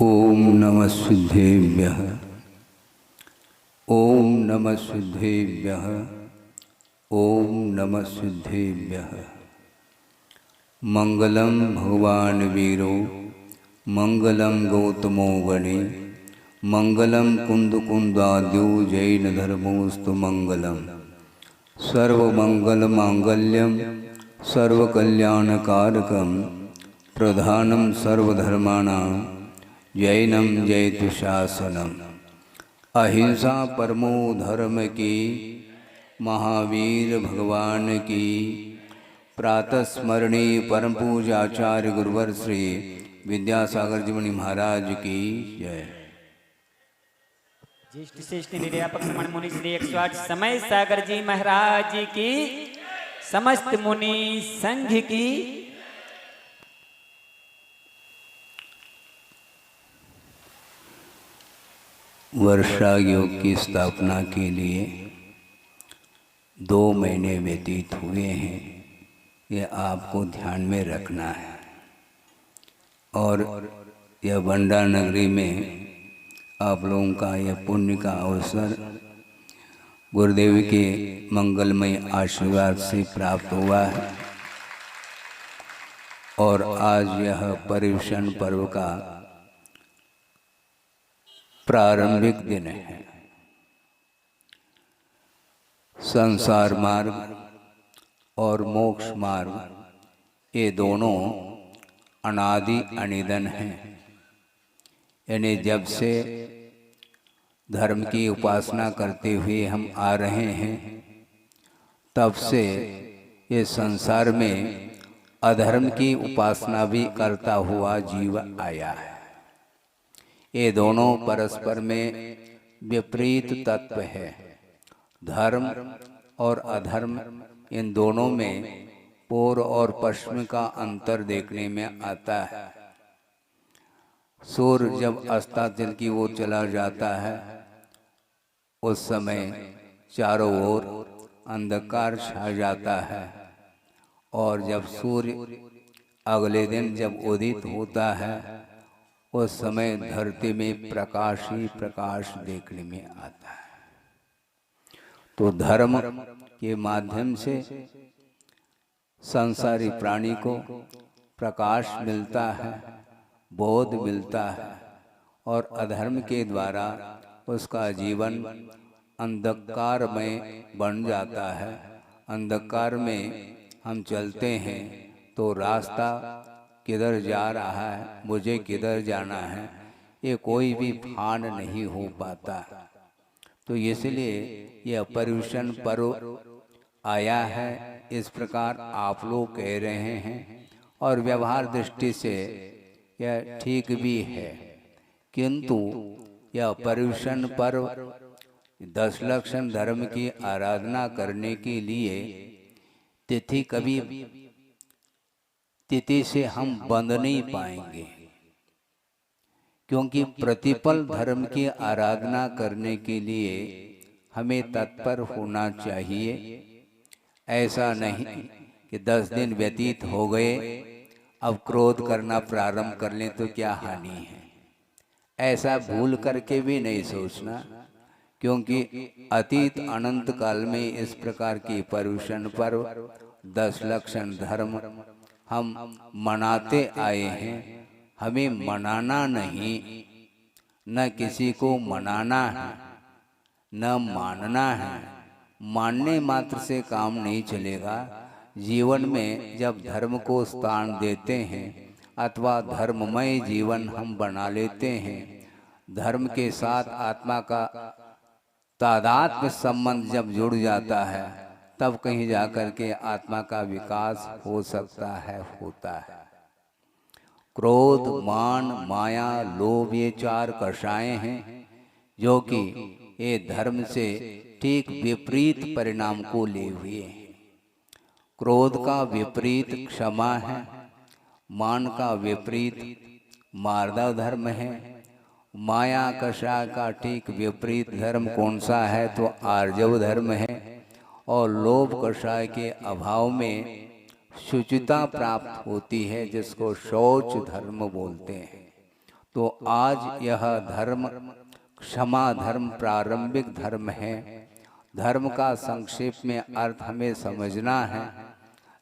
ओम नमः सिद्धेभ्यः। ओम नमः सिद्धेभ्यः। ओम नमः सिद्धेभ्यः। मंगलम भगवान वीरो मंगलम गौतमो गणे मंगलम कुंद कुंदाद्यो जैन धर्मोस्तु मंगलम सर्वमंगल मांगल्यम सर्वकल्याणकारकम प्रधानम सर्वधर्माणां जैनम जयतु शासनम। अहिंसा परमो धर्म की महावीर भगवान की प्रातः स्मरणीय परम पूजाचार्य गुरुवर श्री विद्यासागर जी मुनि महाराज की जय। ज्येष्ठ श्रेष्ठ निर्यापक समण मुनि श्री 108 समय सागर जी महाराज की, समस्त मुनि संघ की। वर्षा योग की स्थापना के लिए 2 महीने व्यतीत हुए हैं, ये आपको ध्यान में रखना है। और यह बंडा नगरी में आप लोगों का यह पुण्य का अवसर गुरुदेव के मंगलमय आशीर्वाद से प्राप्त हुआ है। और आज यह पर्युषण पर्व का प्रारंभिक दिन है। संसार मार्ग और मोक्ष मार्ग ये दोनों अनादि अनिदन हैं। यानी जब से धर्म की उपासना करते हुए हम आ रहे हैं, तब से ये संसार में अधर्म की उपासना भी करता हुआ जीव आया है। ये दोनों परस्पर में विपरीत तत्व है। धर्म और अधर्म, इन दोनों में पूर्व और पश्चिम का अंतर देखने में आता है। सूर्य जब अस्ताचल की ओर चला जाता है, उस समय चारों ओर अंधकार छा जाता है। और जब सूर्य अगले दिन जब उदित होता है, उस समय धरती में प्रकाश ही प्रकाश देखने में आता है। तो धर्म के माध्यम से संसारी प्राणी को प्रकाश मिलता है, बोध मिलता है। और अधर्म के द्वारा उसका जीवन अंधकारमय बन जाता है। अंधकार में हम चलते हैं तो रास्ता किधर जा रहा है, मुझे किधर जाना है, ये कोई भी भान नहीं हो पाता। तो इसलिए यह पर्युषण पर्व आया है, इस प्रकार आप लोग कह रहे हैं। और व्यवहार दृष्टि से यह ठीक भी है, किंतु यह पर्युषण पर्व 10 लक्षण धर्म की आराधना करने के लिए तिथि से हम बंध नहीं पाएंगे, क्योंकि प्रतिपल धर्म की आराधना करने के लिए हमें तत्पर होना चाहिए। ऐसा नहीं कि 10 दिन व्यतीत हो गए, अब क्रोध करना प्रारंभ कर लें तो क्या हानि है। ऐसा भूल करके भी नहीं सोचना, क्योंकि अतीत अनंत काल में इस प्रकार की पर्युषण पर्व 10 लक्षण धर्म हम मनाते आए हैं। हमें मनाना नहीं, न किसी को मनाना है, न मानना है। मानने मात्र से काम नहीं चलेगा। जीवन में जब धर्म को स्थान देते हैं अथवा धर्ममय जीवन हम बना लेते हैं, धर्म के साथ आत्मा का तादात्म्य संबंध जब जुड़ जाता है, तब कहीं जाकर के आत्मा का विकास हो सकता है, होता है। क्रोध, मान, माया, लोभ, ये 4 कषायें हैं जो कि ये धर्म से ठीक विपरीत परिणाम को ले हुए हैं। क्रोध का विपरीत क्षमा है, मान का विपरीत मार्दव धर्म है, माया कषाय का ठीक विपरीत धर्म कौन सा है तो आर्जव धर्म है। और लोभ कषाय के अभाव में शुचिता प्राप्त होती है, जिसको शौच धर्म बोलते हैं। तो आज यह धर्म क्षमा धर्म प्रारंभिक धर्म है। धर्म का संक्षेप में अर्थ हमें समझना है।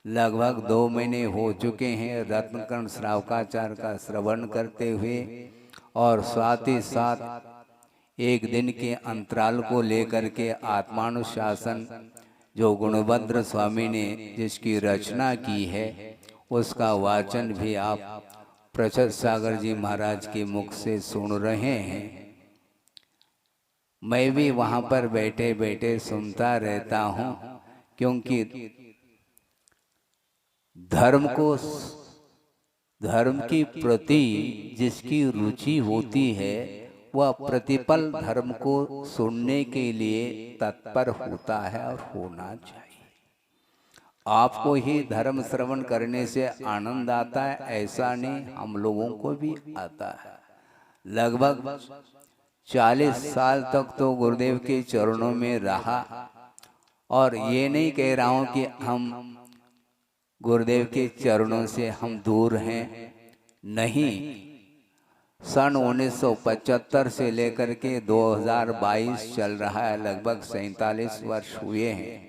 लगभग 2 महीने हो चुके हैं रत्नकर्ण श्रावकाचार्य का श्रवण करते हुए, और साथ ही साथ एक दिन के अंतराल को लेकर के आत्मानुशासन जो गुणभद्र स्वामी ने जिसकी रचना की है उसका वाचन भी आप प्रचद सागर जी महाराज के मुख से सुन रहे हैं। मैं भी वहां पर बैठे बैठे सुनता रहता हूं, क्योंकि धर्म की प्रति जिसकी रुचि होती है वह प्रतिपल धर्म को सुनने के लिए तत्पर होता है और होना चाहिए। आपको ही धर्म श्रवण करने से आनंद आता है ऐसा नहीं, हम लोगों को भी आता है। लगभग 40 साल तक तो गुरुदेव के चरणों में रहा, और ये नहीं कह रहा हूं कि हम गुरुदेव के चरणों से हम दूर हैं, नहीं। सन 1975 से लेकर के 2022 चल रहा है, लगभग 47 वर्ष हुए हैं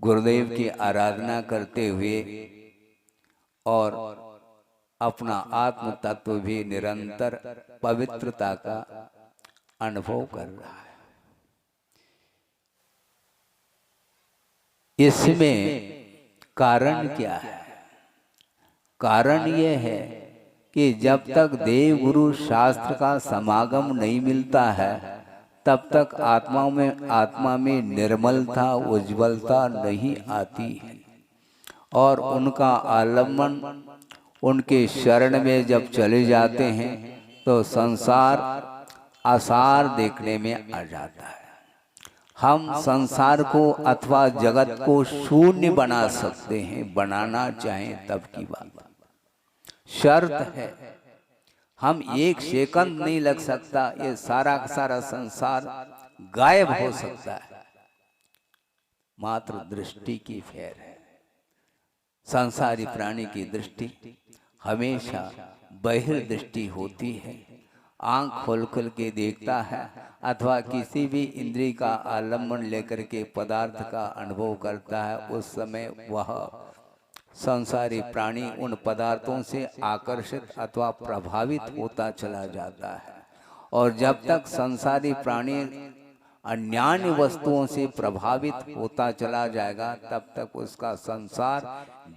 गुरुदेव की आराधना करते हुए, और अपना आत्म तत्व भी निरंतर पवित्रता का अनुभव कर रहा है। इसमें कारण क्या है? कारण यह है कि जब तक देव गुरु शास्त्र का समागम नहीं मिलता है तब तक आत्मा में निर्मलता उज्ज्वलता नहीं आती है, और उनका आलम्बन उनके शरण में जब चले जाते हैं तो संसार आसार देखने में आ जाता है। हम संसार को अथवा जगत को शून्य बना सकते हैं, बनाना चाहें तब की बात। शर्त है हम 1 सेकंड नहीं लग सकता, ये सारा का सारा संसार गायब हो सकता है, मात्र दृष्टि की फेर है। संसारी प्राणी की दृष्टि हमेशा बहिर्दृष्टि होती है, आंख खोल खोल के देखता है अथवा किसी भी इंद्रिय का आलम्बन लेकर के पदार्थ का अनुभव करता है, उस समय वह संसारी प्राणी उन पदार्थों से आकर्षित अथवा प्रभावित होता चला जाता है। और जब तक संसारी प्राणी अन्यान्य वस्तुओं से प्रभावित होता चला जाएगा तब तक उसका संसार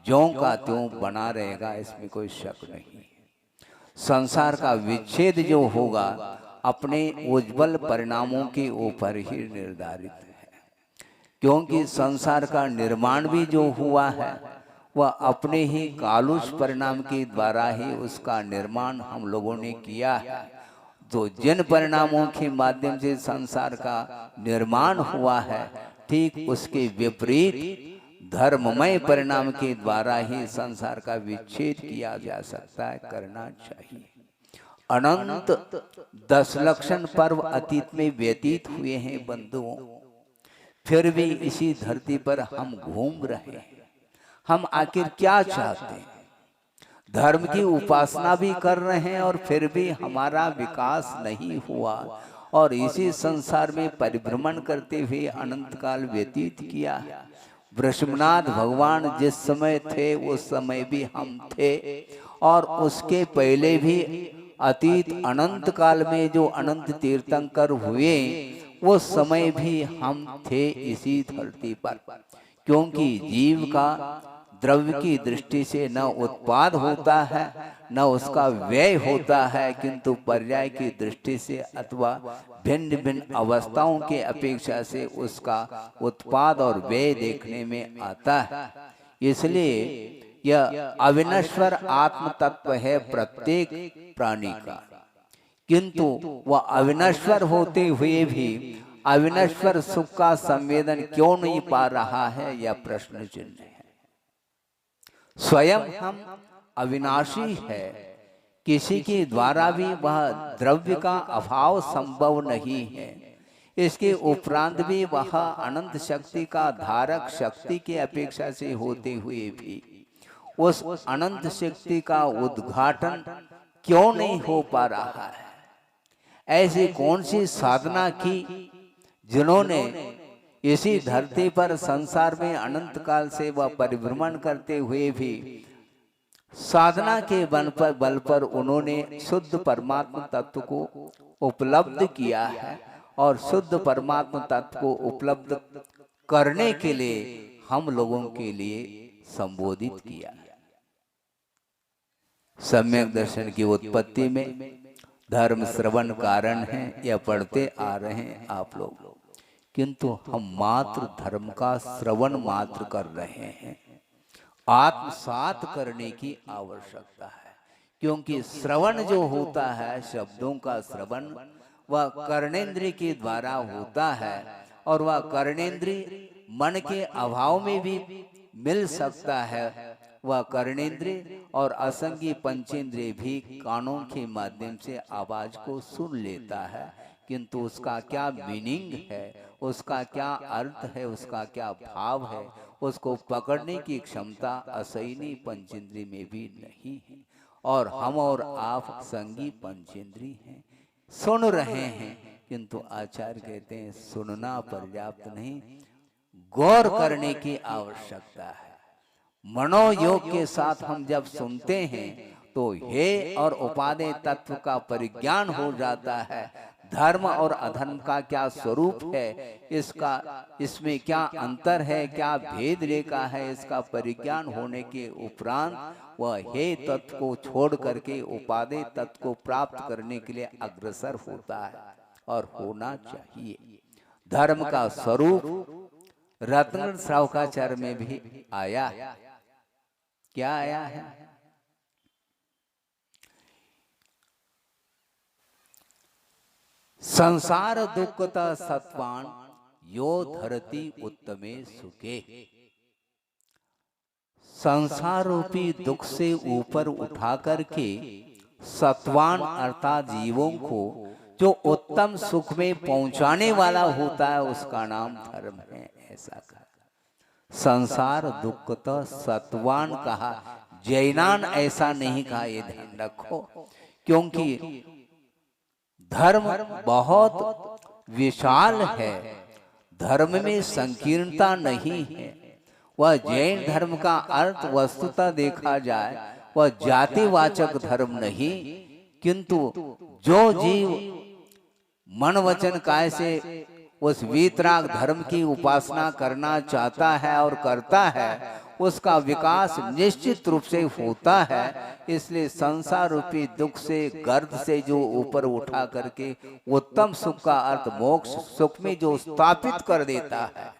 ज्यों का त्यों बना रहेगा, इसमें कोई शक नहीं। संसार का विच्छेद जो होगा अपने उज्जवल परिणामों के ऊपर ही निर्धारित है, क्योंकि संसार का निर्माण भी जो हुआ है वह अपने ही कालुष परिणाम के द्वारा ही उसका निर्माण हम लोगों ने किया है। तो जिन परिणामों के माध्यम से संसार का निर्माण हुआ है, ठीक उसके विपरीत धर्ममय परिणाम के द्वारा ही संसार का विच्छेद किया जा सकता है, करना चाहिए। अनंत 10 लक्षण पर्व अतीत में व्यतीत हुए हैं बंधुओं, फिर भी इसी धरती पर हम घूम रहे हैं। हम आखिर क्या चाहते हैं? धर्म की उपासना भी कर रहे हैं और फिर भी हमारा विकास नहीं हुआ, और इसी संसार में परिभ्रमण करते हुए अनंत काल व्यतीत किया। वृषभनाथ भगवान जिस समय थे उस समय भी हम थे, और उसके पहले भी अतीत अनंत काल में जो अनंत तीर्थंकर हुए उस समय भी हम थे इसी धरती पर। क्योंकि जीव का द्रव्य की दृष्टि से न उत्पाद होता है न उसका व्यय होता है, किंतु पर्याय की दृष्टि से अथवा भिन्न भिन्न अवस्थाओं के अपेक्षा से उसका उत्पाद और व्यय देखने में आता है। इसलिए यह अविनश्वर आत्म तत्व है प्रत्येक प्राणी का, किंतु वह अविनश्वर होते हुए भी अविनश्वर सुख का संवेदन क्यों नहीं पा रहा है, यह प्रश्न चिन्ह है। स्वयं हम अविनाशी है, किसी के द्वारा भी वह द्रव्य का अभाव संभव नहीं है। इसके उपरांत भी वह अनंत शक्ति का धारक शक्ति की अपेक्षा से होते हुए भी उस अनंत शक्ति का उद्घाटन क्यों नहीं हो पा रहा है? ऐसी कौन सी साधना की जिन्होंने इसी धरती पर संसार में अनंत काल से वह परिभ्रमण करते हुए भी साधना के बल पर उन्होंने शुद्ध परमात्मा तत्व को उपलब्ध किया है, और शुद्ध परमात्मा तत्व को उपलब्ध करने के लिए हम लोगों के लिए संबोधित किया। सम्यक दर्शन की उत्पत्ति में धर्म श्रवण कारण है, यह पढ़ते आ रहे हैं आप लोग, किंतु हम मात्र धर्म का श्रवण मात्र कर रहे हैं। आत्मसात करने की आवश्यकता है, क्योंकि श्रवण जो होता है, शब्दों का श्रवण, वह कर्णेंद्रिय के द्वारा होता है, और वह कर्णेंद्रिय मन के अभाव में भी मिल सकता है। वह कर्णेंद्रिय और असंगी पंचेंद्रिय भी कानों के माध्यम से आवाज को सुन लेता है, किंतु उसका क्या मीनिंग है, उसका क्या अर्थ है, उसका क्या भाव है, उसको पकड़ने की क्षमता असैनी पंचेंद्रिय में भी नहीं है। और हम और आप संगी पंचेंद्रिय हैं, सुन रहे हैं, किंतु आचार्य कहते हैं सुनना पर्याप्त नहीं, गौर करने की आवश्यकता है। मनोयोग के साथ हम जब सुनते हैं तो हे और उपादेय तत्व का परिज्ञान हो जाता है। धर्म और अधर्म का क्या स्वरूप है, इसमें क्या अंतर है, क्या भेद रेखा है, इसका परिज्ञान होने के उपरांत वह हे तत्व को छोड़ करके उपादेय तत्व को प्राप्त करने के लिए अग्रसर होता है, और होना चाहिए। धर्म का स्वरूप रत्न श्रावकाचार्य में भी आया। क्या आया है? संसार दुखता सत्वान यो धरती उत्तमे सुखे। संसार रूपी दुख से ऊपर उठा करके सत्वान अर्थात जीवों को जो उत्तम सुख में पहुंचाने वाला होता है, उसका नाम धर्म है। ऐसा कहा, संसार दुखता सत्वान कहा, जैनान ऐसा नहीं कहा, ये ध्यान रखो, क्योंकि धर्म बहुत विशाल है, धर्म में संकीर्णता नहीं है। वह जैन धर्म का अर्थ वस्तुतः देखा जाए वह जातिवाचक धर्म नहीं, किंतु जो जीव मन वचन काय से उस वीतराग धर्म की उपासना करना चाहता है और करता है, उसका विकास निश्चित रूप से होता है। इसलिए संसार रूपी दुख से, गर्द से जो ऊपर उठा करके उत्तम सुख का अर्थ मोक्ष सुख में जो स्थापित कर देता है,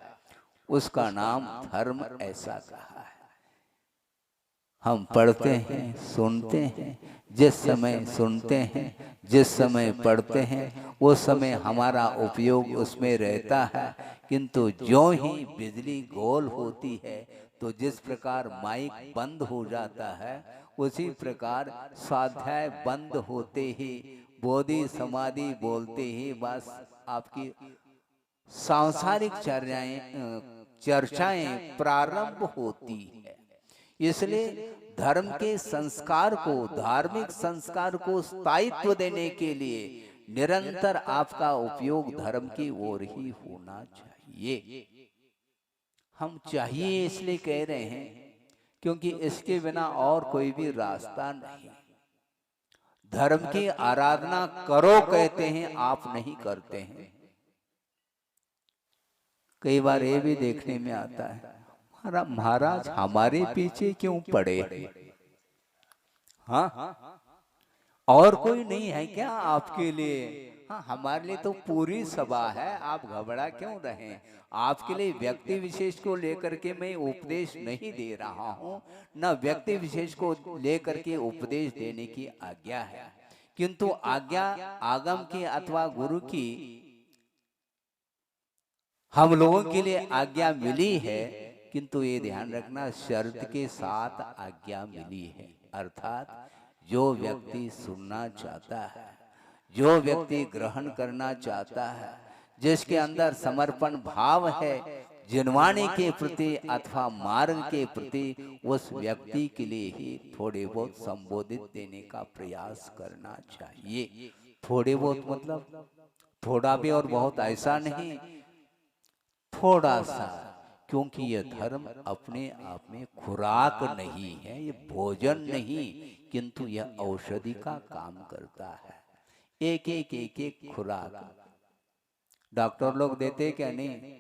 उसका नाम धर्म ऐसा कहा है। हम पढ़ते हैं, सुनते हैं, जिस समय सुनते हैं, जिस समय पढ़ते हैं, वो समय हमारा उपयोग उसमें रहता है, किंतु जो ही बिजली गोल होती है तो जिस प्रकार माइक बंद हो जाता है, उसी प्रकार स्वाध्याय बंद होते ही, बोधि समाधि बोलते ही बस आपकी सांसारिक चर्चाएं प्रारंभ होती है। इसलिए धर्म के संस्कार को, धार्मिक संस्कार को स्थायित्व देने के लिए निरंतर आपका उपयोग धर्म की ओर ही होना चाहिए। हम चाहिए इसलिए कह रहे हैं क्योंकि इसके बिना और कोई भी रास्ता नहीं। धर्म की आराधना करो कहते हैं, आप नहीं करते हैं। कई बार ये भी देखने में आता है, महाराज हमारे पीछे क्यों पड़े? हाँ, और कोई नहीं है क्या आपके लिए? हाँ, हमारे लिए तो पूरी सभा है, आप घबरा क्यों रहे? आपके लिए व्यक्ति विशेष को लेकर के मैं उपदेश नहीं दे रहा हूँ, न व्यक्ति विशेष को लेकर के उपदेश देने की आज्ञा है, किंतु आज्ञा आगम की अथवा गुरु की हम लोगों के लिए आज्ञा मिली है, किंतु ये ध्यान रखना शर्त के साथ आज्ञा मिली है। अर्थात जो व्यक्ति सुनना चाहता है, जो व्यक्ति ग्रहण करना चाहता है, जिसके अंदर समर्पण भाव है, जिनवाने के प्रति अथवा मार्ग के प्रति उस व्यक्ति के लिए ही थोड़े बहुत संबोधित देने का प्रयास करना चाहिए। थोड़े बहुत मतलब थोड़ा भी और बहुत ऐसा नहीं, थोड़ा सा, क्योंकि यह धर्म अपने आप में खुराक नहीं है, ये भोजन नहीं, किंतु यह औषधि का काम करता है। एक एक एक एक खुराक डॉक्टर लोग देते क्या नहीं,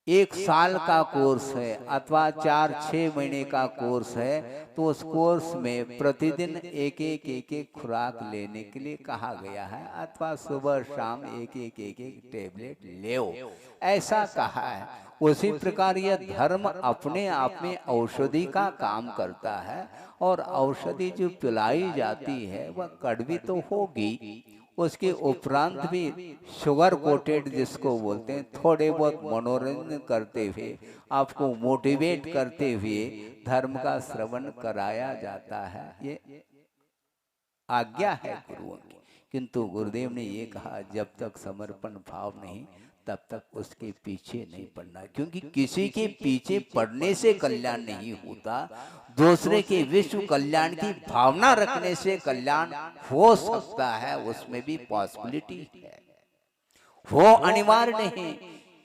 1 साल का कोर्स है अथवा 4-6 महीने का कोर्स है, तो उस कोर्स में प्रतिदिन एक एक खुराक लेने के लिए कहा गया है, अथवा सुबह शाम एक एक टेबलेट लेओ, ऐसा कहा है। उसी प्रकार यह धर्म अपने आप में औषधि का काम करता है, और औषधि जो पिलाई जाती है वह कड़वी तो होगी, उसके उपरांत भी शुगर कोटेड जिसको बोलते हैं, थोड़े बहुत मनोरंजन करते हुए, आपको मोटिवेट करते हुए धर्म का श्रवण कराया जाता है। ये आज्ञा है गुरुओं की। किंतु गुरुदेव ने ये कहा, जब तक समर्पण भाव नहीं तब तक उसके पीछे नहीं पड़ना, क्योंकि किसी के पीछे पड़ने से कल्याण नहीं होता, दूसरे के विश्व कल्याण की भावना रखने से कल्याण हो सकता है, उसमें भी पॉसिबिलिटी है, वो अनिवार्य नहीं।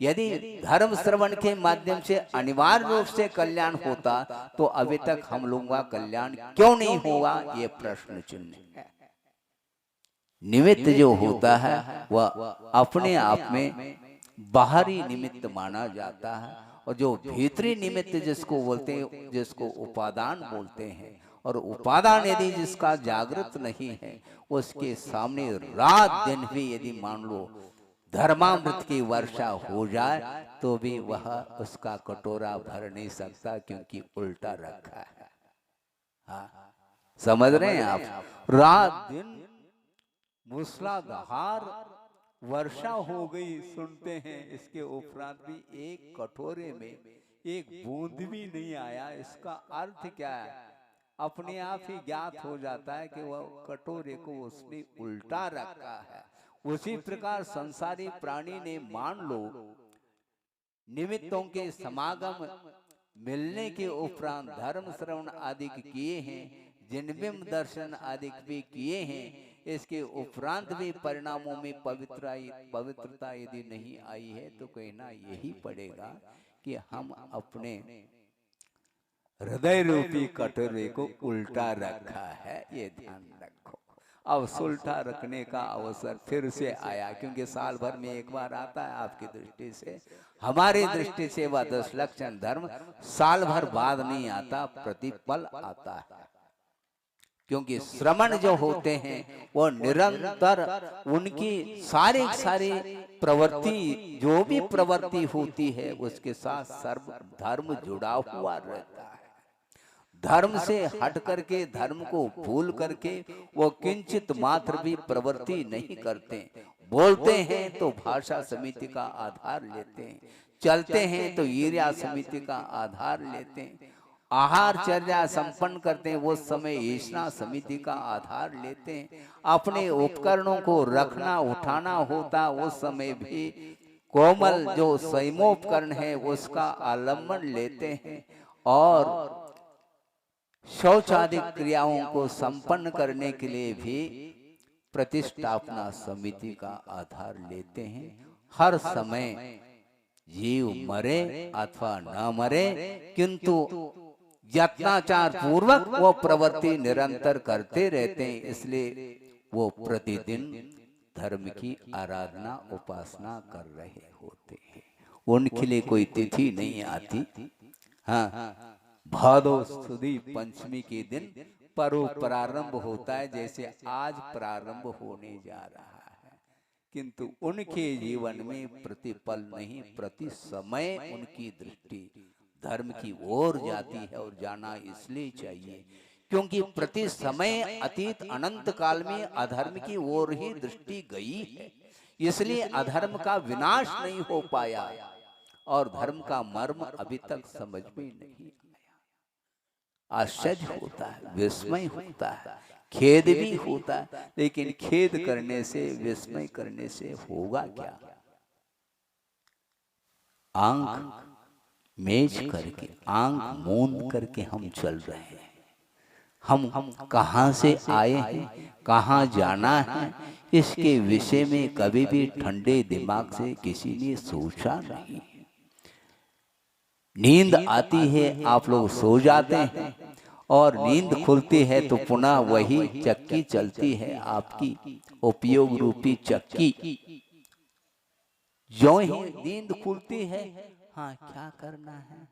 यदि धर्म श्रवण के माध्यम से अनिवार्य रूप से कल्याण होता तो अभी तक हम लोगों का कल्याण क्यों नहीं होगा, ये प्रश्न चिन्ह है। निमित्त जो होता है वह अपने आप में बाहरी निमित्त माना जाता है, और जो भीतरी निमित्त जिसको बोलते हैं, जिसको उपादान बोलते हैं, और उपादान यदि जिसका जागृत नहीं है, उसके सामने रात दिन भी यदि मान लो धर्मामृत की वर्षा हो जाए तो भी वह उसका कटोरा भर नहीं सकता, क्योंकि उल्टा रखा है। हाँ, समझ रहे हैं आप? रात दिन मूसलाधार वर्षा हो गई, सुनते हैं, इसके उपरांत भी एक कटोरे में एक बूंद भी नहीं आया, इसका अर्थ क्या है? अपने आप ही ज्ञात हो जाता है कि वह कटोरे को उसने उल्टा रखा है। उसी प्रकार संसारी प्राणी ने मान लो निमित्तों के समागम मिलने के उपरांत धर्म श्रवण आदि किए हैं, जिनबिंब दर्शन आदि भी किए हैं, इसके उपरांत भी परिणामों में पवित्रता यदि नहीं आई है तो कहना यही पड़ेगा कि हम अपने हृदय रूपी कटोरे को उल्टा रखा है, ये ध्यान रखो। अब उल्टा रखने का अवसर फिर से आया, क्योंकि साल भर में एक बार आता है। आपकी दृष्टि से, हमारी दृष्टि से वह 10 लक्षण धर्म साल भर बाद नहीं आता, प्रतिपल आता है। क्योंकि श्रवण जो होते हैं वो निरंतर उनकी सारी प्रवृत्ति, जो भी प्रवृत्ति होती है उसके साथ सर्व धर्म जुड़ा हुआ रहता है। धर्म से हट करके, धर्म को भूल करके वो किंचित मात्र भी प्रवृत्ति नहीं करते। बोलते हैं तो भाषा समिति का आधार लेते हैं, चलते हैं तो ईर्ष्या समिति का आधार लेते हैं, आहार चर्या संपन्न करते हैं वो समय ईष्णा समिति का आधार लेते हैं, अपने उपकरणों को रखना उठाना होता उस समय भी कोमल जो संयमोपकरण है उसका आलम्बन लेते हैं, और शौचादि क्रियाओं को संपन्न करने के लिए भी प्रतिष्ठापना समिति का आधार लेते हैं। हर समय जीव मरे अथवा न मरे, किंतु यत्नाचार पूर्वक वो प्रवृत्ति निरंतर करते रहते हैं, इसलिए वो प्रतिदिन धर्म की आराधना उपासना कर रहे होते हैं। उनके लिए कोई तिथि नहीं आती। हाँ, भादो सुदी पंचमी के दिन पर्व प्रारंभ होता है, जैसे आज प्रारंभ होने जा रहा है, किंतु उनके जीवन में प्रतिपल नहीं, प्रति समय उनकी दृष्टि धर्म की ओर जाती है, और जाना इसलिए चाहिए क्योंकि प्रति समय अतीत अनंत काल में अधर्म की ओर ही दृष्टि गई है, इसलिए अधर्म का विनाश नहीं हो पाया, और धर्म का मर्म अभी तक समझ में नहीं आया। आश्चर्य होता है, विस्मय होता है, खेद भी होता है, लेकिन खेद करने से, विस्मय करने से होगा क्या? आंख मेज करके, आंख मूंद करके हम चल रहे हैं। हम कहाँ से आए हैं, कहाँ जाना है, इसके विषय में कभी भी ठंडे दिमाग से किसी ने सोचा नहीं। नींद आती है, आप लोग सो जाते हैं, और नींद खुलती है तो पुनः वही चक्की चलती है, आपकी उपयोग रूपी चक्की। जो ही नींद खुलती है, हाँ क्या करना है,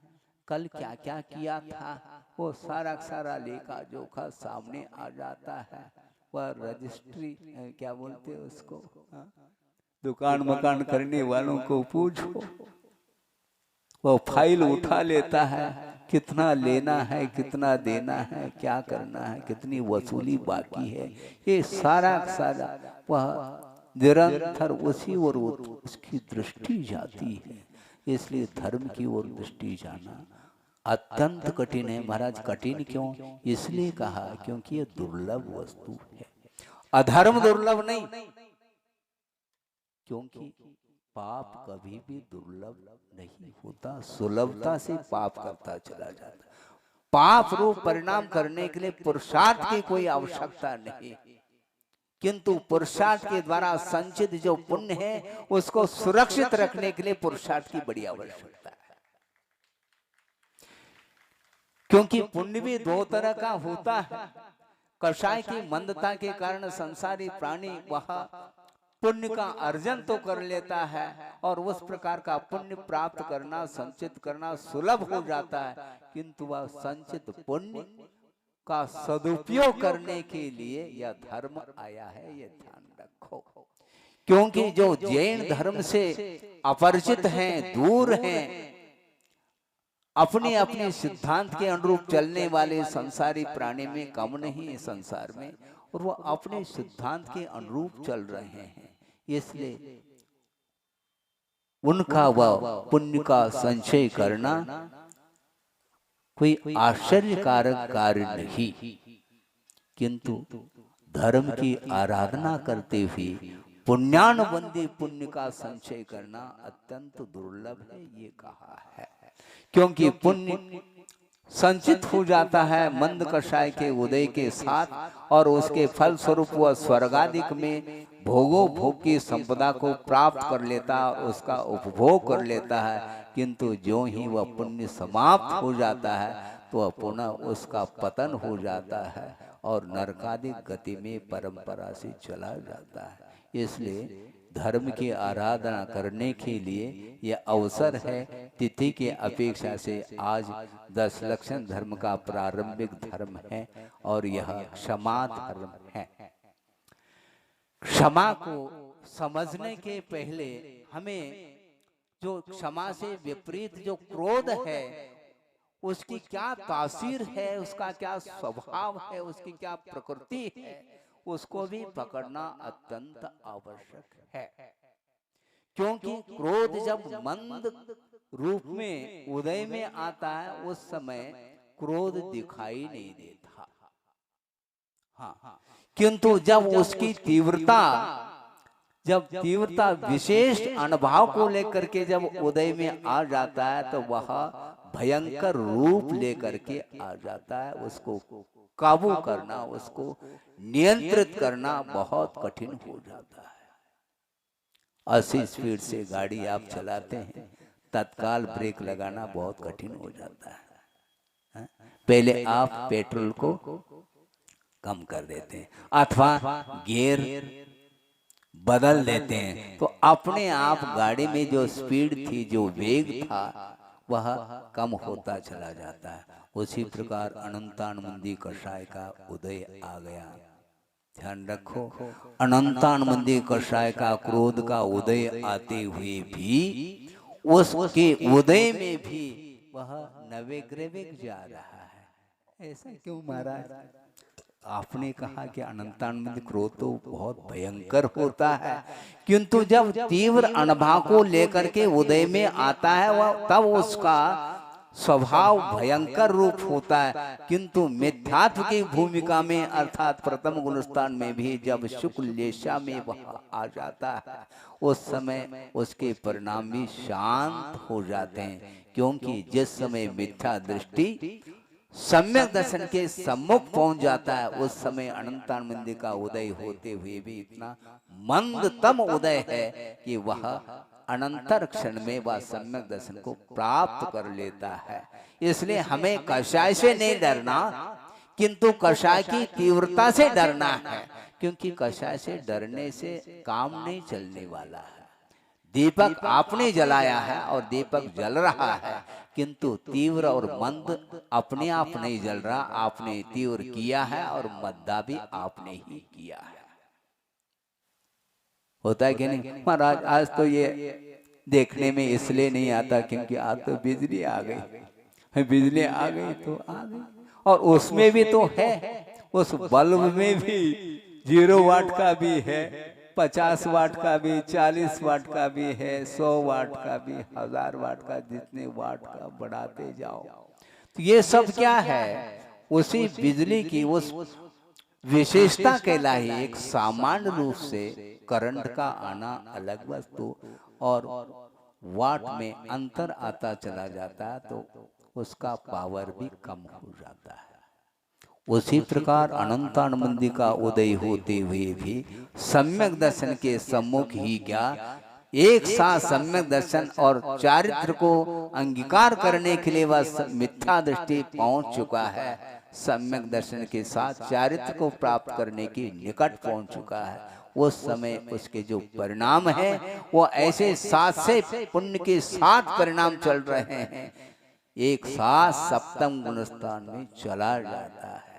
कल क्या क्या किया था, वो सारा सारा लेखा जोखा सामने आ जाता है। वह रजिस्ट्री क्या बोलते हैं उसको, दुकान मकान करने वालों को पूछो, वो फाइल उठा लेता है, कितना लेना है, कितना देना है, क्या करना है, कितनी वसूली बाकी है, ये सारा सारा वह निरंतर उसी ओर उसकी दृष्टि जाती है। इसलिए धर्म की ओर दृष्टि जाना अत्यंत कठिन है। महाराज कठिन क्यों, इसलिए कहा क्योंकि ये दुर्लभ वस्तु है। अधर्म दुर्लभ नहीं, क्योंकि पाप कभी भी दुर्लभ नहीं होता, सुलभता से पाप करता चला जाता। पाप रूप परिणाम करने के लिए पुरुषार्थ की कोई आवश्यकता नहीं, किंतु पुरुषार्थ के द्वारा संचित जो पुण्य है उसको सुरक्षित रखने के लिए पुरुषार्थ की बड़ी आवश्यकता है। क्योंकि पुण्य भी दो तरह का होता है। कषाय की मंदता के कारण संसारी प्राणी वह पुण्य का अर्जन तो कर लेता है, और उस प्रकार का पुण्य प्राप्त करना, संचित करना सुलभ हो जाता है, किंतु वह संचित पुण्य का सदुपयोग करने के लिए यह धर्म आया है, ये ध्यान रखो। क्योंकि जो जैन धर्म से अपरिचित हैं, दूर हैं, अपने अपने सिद्धांत के अनुरूप चलने वाले संसारी प्राणी में कम नहीं है संसार में, और वो अपने सिद्धांत के अनुरूप चल रहे हैं, इसलिए उनका वह पुण्य का संचय करना कोई आश्चर्यकारक कार्य नहीं। किंतु धर्म की आराधना करते हुए पुण्यानुबंधी पुण्य का संचय करना अत्यंत दुर्लभ है, ये कहा है। क्योंकि पुण्य संचित हो जाता है मंद कषाय के उदय के साथ, और उसके फल स्वरूप वह स्वर्गादिक में भोगो भोग की संपदा को प्राप्त कर लेता है, उसका उपभोग कर लेता है। किंतु जो ही वह पुण्य समाप्त हो जाता है तो वह पुनः उसका पतन हो जाता है और नरकादिक गति में परंपरा से चला जाता है। इसलिए धर्म की आराधना करने के लिए यह अवसर है। तिथि के अपेक्षा से आज 10 लक्षण धर्म का प्रारंभिक धर्म है, और यह क्षमा धर्म है। क्षमा को समझने के पहले हमें जो क्षमा से विपरीत जो क्रोध है उसकी क्या तासीर है, उसका क्या स्वभाव है, उसकी क्या प्रकृति है, उसको भी पकड़ना अत्यंत आवश्यक है। क्योंकि क्रोध जब मंद रूप में उदय में आता है उस समय क्रोध दिखाई नहीं देता। हाँ, किंतु जब उसकी तीव्रता विशेष अनुभव को लेकर के जब उदय में आ जाता है तो वह भयंकर रूप लेकर के आ जाता है। उसको काबू करना, उसको नियंत्रित करना बहुत कठिन हो जाता है। 80 स्पीड से गाड़ी आप चलाते हैं, तत्काल ब्रेक लगाना बहुत कठिन हो जाता है। पहले आप पेट्रोल को कम कर देते हैं अथवा गियर बदल देते हैं, तो अपने आप गाड़ी में जो स्पीड थी, जो वेग था, वह कम होता चला जाता है। उसी प्रकार अनंतानुबंधी कषाय का उदय आ गया। ध्यान रखो, अनंतानुबंधी कषाय का क्रोध का उदय आते हुए भी उसके उदय में भी वह नवेग्रवेग जा रहा है। ऐसा क्यों महाराज? आपने कहा कि अनंतानुबंधी क्रोध तो बहुत भयंकर होता है, किंतु जब तीव्र अनुभव को लेकर के उदय में आता है वह तब उसका स्वभाव भयंकर रूप होता है, किंतु मिथ्यात्व की भूमिका में अर्थात प्रथम गुणस्थान में भी जब शुक्ल लेशा में वह आ जाता है, उस समय उसके परिणाम भी शांत हो जाते हैं। क्योंकि जिस समय मिथ्या दृष्टि सम्यक दर्शन के सम्मुख पहुंच जाता है, उस समय अनंतानंद का उदय होते हुए भी इतना मंदतम उदय है कि वह अनंतर क्षण में वह सम्यक दर्शन को प्राप्त कर लेता है। इसलिए हमें कषाय से नहीं डरना, किंतु कषाय की तीव्रता से डरना है, क्योंकि कषाय से डरने से काम नहीं चलने वाला है। दीपक आपने जलाया है और दीपक जल रहा है, किंतु तीव्र और मंद अपने आप नहीं जल रहा, आपने तीव्र किया है और मद्दा भी आपने ही किया है। होता है कि नहीं महाराज? आज तो ये देखने में इसलिए नहीं आता क्योंकि आज तो बिजली आ गई, बिजली आ गई तो आ गई, और उसमें भी तो है, उस बल्ब में भी 0 वाट का भी है, 50 वाट का भी, 40 वाट का भी है, 100 वाट का भी, 1000 वाट का, जितने वाट का बढ़ाते जाओ। तो ये सब क्या है? उसी बिजली की उस विशेषता कहलाई। एक सामान्य रूप से करंट का आना अलग वस्तु और वाट में अंतर आता चला जाता है, तो उसका पावर भी कम हो जाता है। उसी प्रकार अनंतानंद का उदय होते हुए भी सम्यक दर्शन के सम्मुख ही क्या, एक साथ सम्यक दर्शन और चारित्र को अंगीकार करने के लिए वह मिथ्या दृष्टि पहुंच चुका है। सम्यक दर्शन के साथ चारित्र को प्राप्त करने की निकट पहुंच चुका है। उस समय उसके जो परिणाम है वो ऐसे 7 से पुण्य के 7 परिणाम चल रहे हैं, एक साथ सप्तम गुणस्थान में चला जाता है।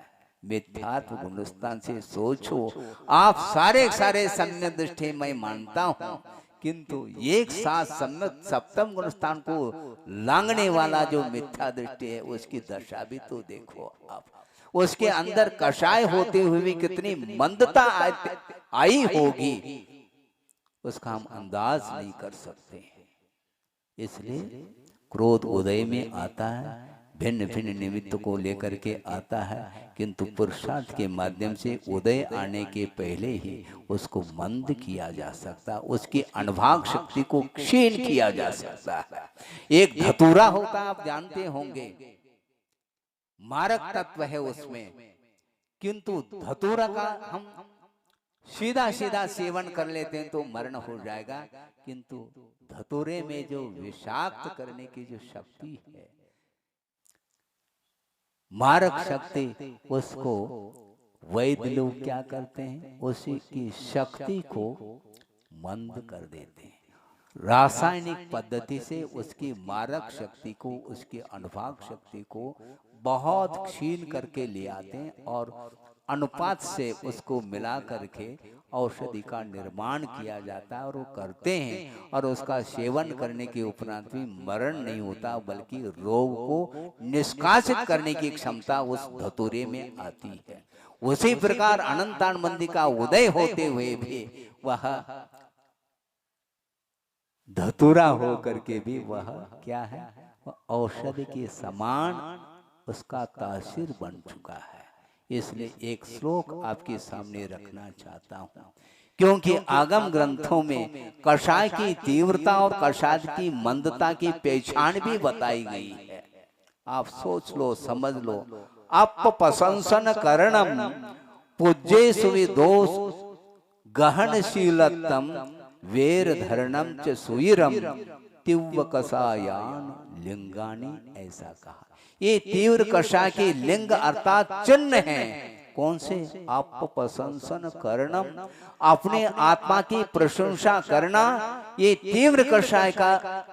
मिथ्यात्व गुणस्थान से सोचो, आप सारे सारे सम्यक दृष्टि मैं मानता हूँ, किंतु एक साथ सम्यक सप्तम गुणस्थान को लांघने वाला जो मिथ्या दृष्टि है, उसकी दशा भी तो देखो आप। उसके अंदर कषाय होते हुए भी कितनी मंदता आई होगी, उसका हम अंदाज नहीं कर सकते। इसलिए क्रोध उदय में आता है, भिन्न भिन्न निमित्त को लेकर के आता है, किंतु पुरुषार्थ के माध्यम से उदय आने के पहले ही उसको मंद किया जा सकता, उसकी अनुभाग शक्ति को क्षीण किया जा सकता है। एक धतूरा होता, आप जानते होंगे, मारक तत्व है उसमें, किंतु धतूरा का हम सीधा सीधा सेवन कर लेते हैं तो मरण हो जाएगा, किंतु धतूरे में जो विषाक्त करने की जो शक्ति है, मारक शक्ति, उसको वैद्य लोग क्या करते हैं, उसी की शक्ति को मंद कर देते हैं। रासायनिक पद्धति से उसकी मारक शक्ति को, उसकी अनुभाग शक्ति को बहुत क्षीण करके ले आते हैं और अनुपात से उसको मिला करके औषधि का निर्माण किया जाता है और वो करते हैं, और उसका सेवन करने के उपरांत भी मरण नहीं होता, बल्कि रोग को निष्कासित करने की क्षमता उस धतूरे में आती है। उसी प्रकार अनंतानंद का उदय होते हुए भी वह धतूरा हो करके भी वह क्या है, औषधि के समान उसका तासीर बन चुका है। इसलिए एक श्लोक आपके सामने रखना चाहता हूं, क्योंकि आगम ग्रंथों में कषाय की तीव्रता और कषाय की मंदता की पहचान भी बताई गई है। आप सोच लो, समझ लो। अपप्रशंसन करणम पूज्ये सुविदोष गहनशीलतम वेर धरणम च सुयरम तीव्र कषायान लिंगानी, ऐसा कहा। ये तीव्र कषाय के लिंग अर्थात चिन्ह हैं। कौन से? अपप्रशंसन करणम, अपने आत्मा की प्रशंसा करना, ये तीव्र कषाय का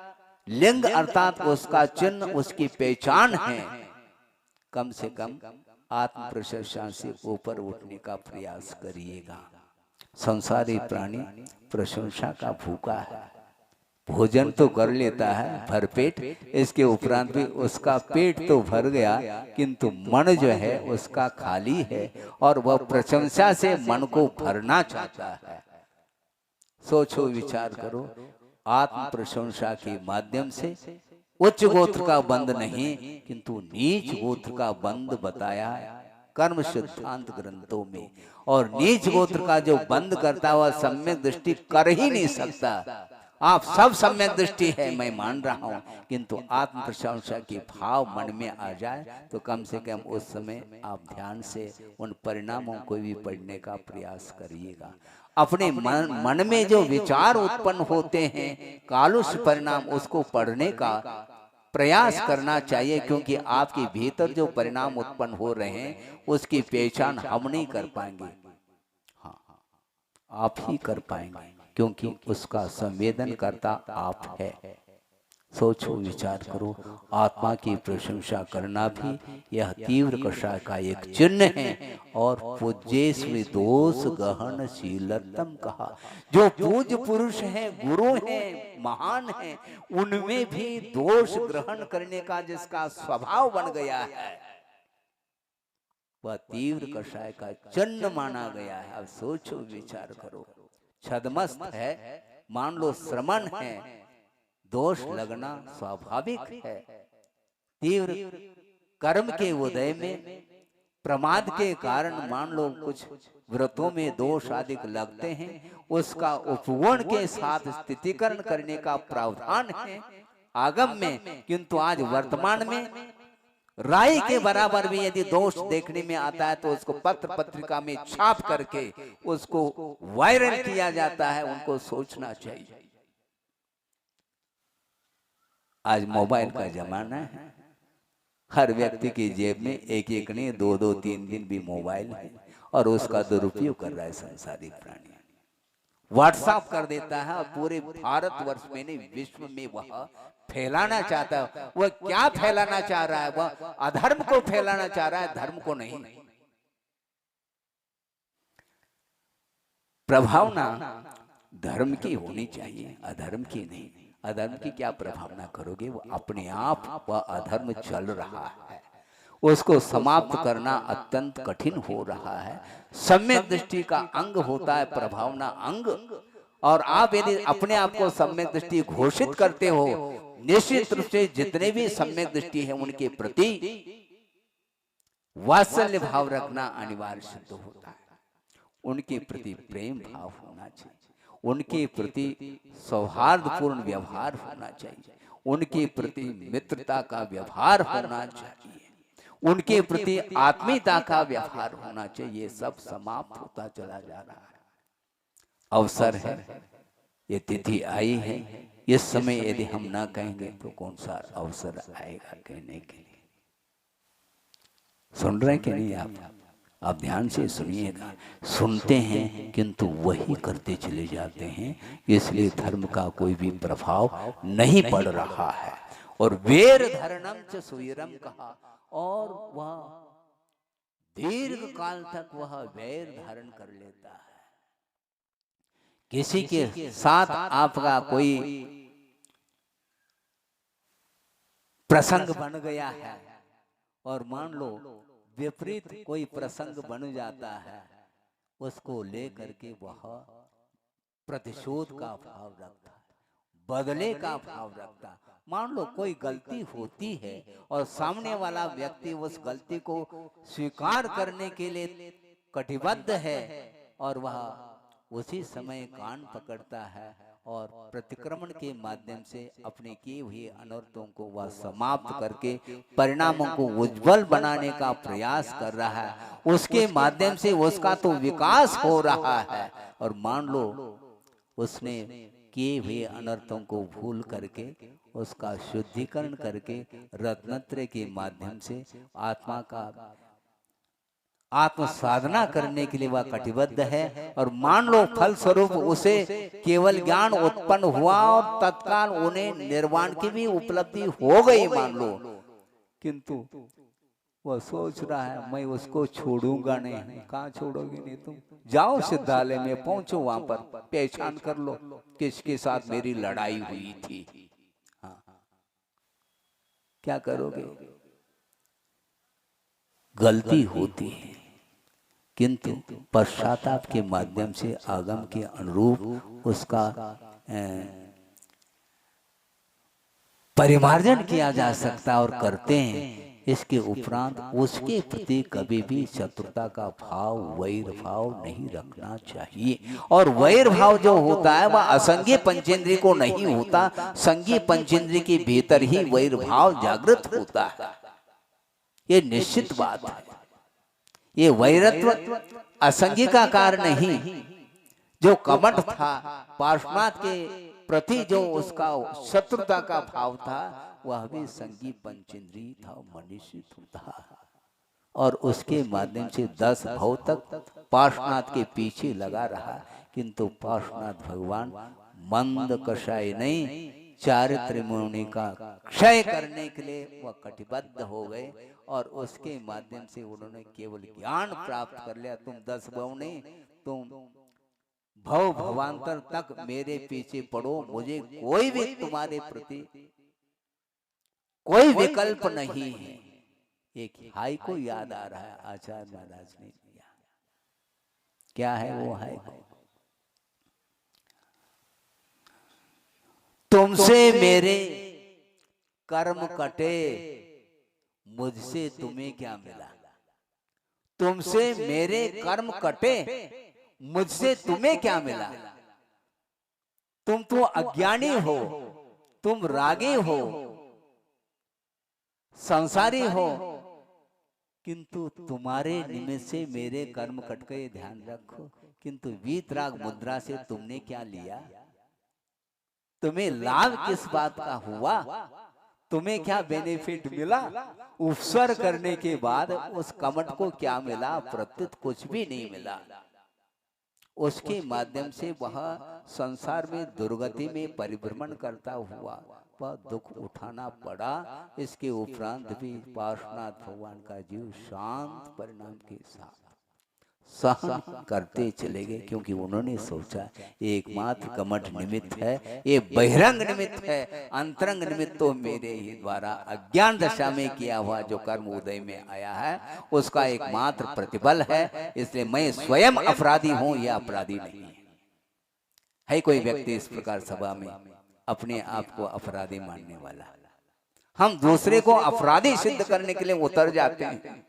लिंग अर्थात उसका चिन्ह, उसकी पहचान है। कम से कम आत्म प्रशंसा से ऊपर उठने का प्रयास करिएगा। संसारी प्राणी प्रशंसा का भूखा है, भोजन तो कर लेता है भरपेट, इसके उपरांत भी उसका पेट तो भर गया, किंतु मन जो है उसका खाली है और वह प्रशंसा से मन को भरना चाहता है। सोचो, विचार करो, आत्म प्रशंसा के माध्यम से उच्च गोत्र का बंध नहीं किंतु नीच गोत्र का बंध बताया कर्म सिद्धांत ग्रंथों में। और नीच गोत्र का जो बंध करता हुआ सम्यक दृष्टि कर ही नहीं सकता। आप सब सम्यक दृष्टि है मैं मान रहा हूं, किंतु आत्म प्रशंसा के भाव मन में आ जाए तो कम से कम उस समय आप ध्यान से उन परिणामों को भी पढ़ने का प्रयास करिएगा। अपने मन में जो विचार उत्पन्न होते हैं कालुष परिणाम, उसको पढ़ने का प्रयास करना चाहिए, क्योंकि आपके भीतर जो परिणाम उत्पन्न हो रहे हैं उसकी पहचान हम नहीं कर पाएंगे, हाँ आप ही कर पाएंगे, क्योंकि उसका संवेदन करता आप है। सोचो विचार करो, आत्मा की प्रशंसा करना भी यह तीव्र कषाय का एक चिन्ह है। और पूज्येस्व दोष गहन शीलतम कहा, जो पूज्य पुरुष हैं, गुरु हैं, महान हैं, उनमें भी दोष ग्रहण करने का जिसका स्वभाव बन गया है वह तीव्र कषाय का चिन्ह माना गया है। अब सोचो विचार करो, छदमस्त है, मान लो श्रमण है, दोष लगना स्वाभाविक है। तीव्र कर्म के उदय में प्रमाद के कारण मान लो कुछ व्रतों में दोष आदि लगते हैं, उसका उपगुण के साथ स्थितिकरण करने का प्रावधान है आगम में। किंतु आज वर्तमान में राई के बराबर भी यदि दोष देखने में आता है तो उसको पत्र पत्रिका में छाप करके उसको वायरल किया जाता है। उनको सोचना चाहिए। आज मोबाइल का जमाना है, हर व्यक्ति की जेब में एक एक नहीं दो दो तीन दिन भी मोबाइल है और उसका दुरुपयोग कर रहा है संसारिक प्राणी। व्हाट्सएप कर देता है और पूरे भारतवर्ष में नहीं विश्व में वह फैलाना चाहता है। वह क्या फैलाना चाह रहा है? वह अधर्म को फैलाना चाह रहा है, धर्म को नहीं। प्रभावना धर्म की होनी चाहिए, अधर्म की नहीं। अधर्म की क्या प्रभावना करोगे? वो अपने आप वह अधर्म चल रहा है, उसको समाप्त करना अत्यंत कठिन हो रहा है। सम्यक दृष्टि का अंग होता है प्रभावना अंग, और आप यदि अपने आप को सम्यक दृष्टि घोषित करते हो, निश्चित रूप से जितने भी सम्यक दृष्टि है उनके प्रति वात्सल्य भाव रखना अनिवार्य सिद्ध होता है। उनके प्रति प्रेम भाव होना चाहिए, उनके प्रति सौहार्दपूर्ण व्यवहार होना चाहिए, उनके प्रति मित्रता का व्यवहार होना चाहिए, उनके प्रति आत्मीयता का व्यवहार होना चाहिए। सब समाप्त होता चला जा रहा है। अवसर है, ये तिथि आई है, इस समय यदि हम ना कहेंगे तो कौन सा अवसर आएगा कहने के लिए? सुन रहे कि नहीं आप ध्यान से सुनिएगा। सुनते हैं किंतु वही करते चले जाते हैं, इसलिए धर्म का कोई भी प्रभाव नहीं पड़ रहा है। और वेर धरणम च सुयरम कहा, और वह दीर्घ काल तक वह वैर धारण कर लेता है। किसी के साथ आपका कोई प्रसंग बन गया है और मान लो विपरीत कोई प्रसंग बन जाता है, उसको लेकर के वह प्रतिशोध का भाव रखता है, बदले का भाव रखता है। मान लो कोई गलती होती है और सामने वाला व्यक्ति उस गलती को स्वीकार करने के लिए कटिबद्ध है, और वह उसी समय कान पकड़ता है और प्रतिक्रमण के माध्यम से अपने किए हुए अनर्थों को वह समाप्त करके परिणामों को उज्जवल बनाने का प्रयास कर रहा है। उसके माध्यम से उसका तो विकास हो रहा है, और मान लो उसने किए हुए अनर्थों को भूल करके उसका शुद्धिकरण करके रत्नत्रय के माध्यम से आत्मा का आत्म साधना करने के लिए वह कटिबद्ध है। और मान लो फल स्वरूप उसे केवल ज्ञान उत्पन्न हुआ और तत्काल उन्हें निर्वाण की भी उपलब्धि हो गई मान लो, किंतु वह सोच रहा है मैं उसको छोड़ूंगा नहीं। कहाँ छोड़ोगे? नहीं तुम जाओ सिद्धालय में पहुंचो, वहां पर पहचान कर लो किसके साथ मेरी लड़ाई हुई थी। हाँ, क्या करोगे? गलती होती है, किंतु पश्चाताप के माध्यम से आगम के अनुरूप उसका परिमार्जन किया जा सकता और करते हैं। इसके उपरांत उसके प्रति कभी भी शत्रुता का भाव, वैर भाव नहीं रखना चाहिए। और वैर भाव जो होता है वह असंगीय पंचेंद्रिय को नहीं होता, संगीय पंचेंद्रिय के भीतर ही वैर भाव जागृत होता है। ये निश्चित बात है। ये वैरत्व असंगीय का कारण नहीं। जो कमठ था, पार्श्वनाथ के प्रति जो उसका शत्रुता का भाव था, वह भी संगीत पंचेंद्रिय था, मनुष्य था। और उसके माध्यम से 10 भव तक पार्श्वनाथ के पीछे लगा रहा। किंतु पार्श्वनाथ भगवान मंद कषाय नहीं, चारित्र मुनि का क्षय करने के लिए वह कटिबद्ध हो गए। और उसके माध्यम से उन्होंने केवल ज्ञान प्राप्त कर लिया। तुम 10 भव नहीं, तुम भव भवांतर तक मेरे पीछे पड़ो, मुझे कोई भी तुम्हारे प्रति कोई विकल्प नहीं है। एक हाय को याद आ रहा है, आचार्य महाराज ने दिया। क्या है वो हाय? तुमसे मेरे कर्म कटे, मुझसे तुम्हें क्या मिला? तुमसे मेरे कर्म कटे, मुझसे तुम्हें क्या मिला? तुम तो अज्ञानी हो, तुम रागी हो, संसारी हो, किंतु तुम्हारे निमित्त से मेरे कर्म कट गए, ध्यान रखो। किंतु वीतराग मुद्रा से तुमने क्या लिया? तुम्हें लाभ किस बात का हुआ? तुम्हें क्या बेनिफिट मिला? उपसर्ग करने के बाद उस कमठ को क्या मिला? प्रत्युत कुछ भी नहीं मिला। उसके माध्यम से वह संसार में दुर्गति में परिभ्रमण करता हुआ वह दुख उठाना पड़ा। इसके उपरांत भी पार्श्वनाथ भगवान का जीव शांत परिणाम के साथ सहन करते चले गए, क्योंकि उन्होंने सोचा एकमात्र कमठ निमित्त है, ये बहिरंग निमित्त है, अंतरंग निमित्त तो मेरे ही द्वारा अज्ञान दशा में किया हुआ जो कर्म उदय में आया है उसका एकमात्र प्रतिफल है। इसलिए मैं स्वयं अपराधी हूं, यह अपराधी नहीं है। कोई व्यक्ति इस प्रकार सभा में अपने आप को अपराधी मानने वाला? हम दूसरे को अपराधी सिद्ध करने के लिए उतर जाते हैं,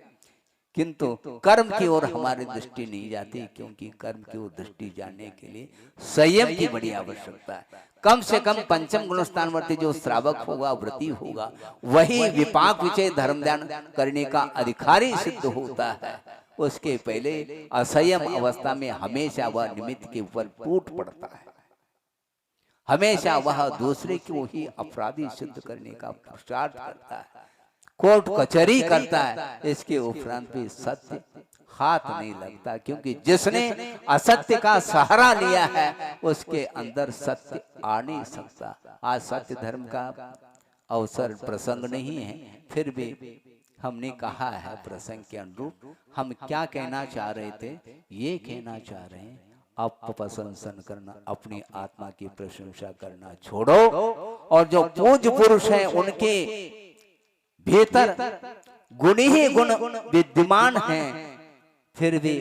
किंतु कर्म की ओर हमारी दृष्टि नहीं जाती, क्योंकि कर्म की ओर दृष्टि जानने के लिए संयम की बड़ी आवश्यकता है। कम से कम पंचम गुणस्थानवर्ती जो श्रावक होगा, व्रती होगा, वही विपाक विचय धर्म ध्यान करने का अधिकारी सिद्ध होता है। उसके पहले असंयम अवस्था में हमेशा वह निमित्त के ऊपर टूट पड़ता है, हमेशा वह दूसरे को ही अपराधी सिद्ध करने का पुरुषार्थ करता है, कोर्ट कचहरी करता है। इसके उपरांत भी सत्य हाथ नहीं लगता, क्योंकि जिसने असत्य का सहारा लिया है उसके अंदर सत्य आ नहीं सकता। आज सत्य धर्म का अवसर प्रसंग नहीं है, फिर भी हमने कहा है प्रसंग के अनुरूप। हम क्या कहना चाह रहे थे? ये कहना चाह रहे हैं अपप्रशंसन करना, अपनी आत्मा की प्रशंसा करना छोड़ो, और जो पूज्य पुरुष हैं उनके भीतर गुण ही गुण विद्यमान हैं, फिर भी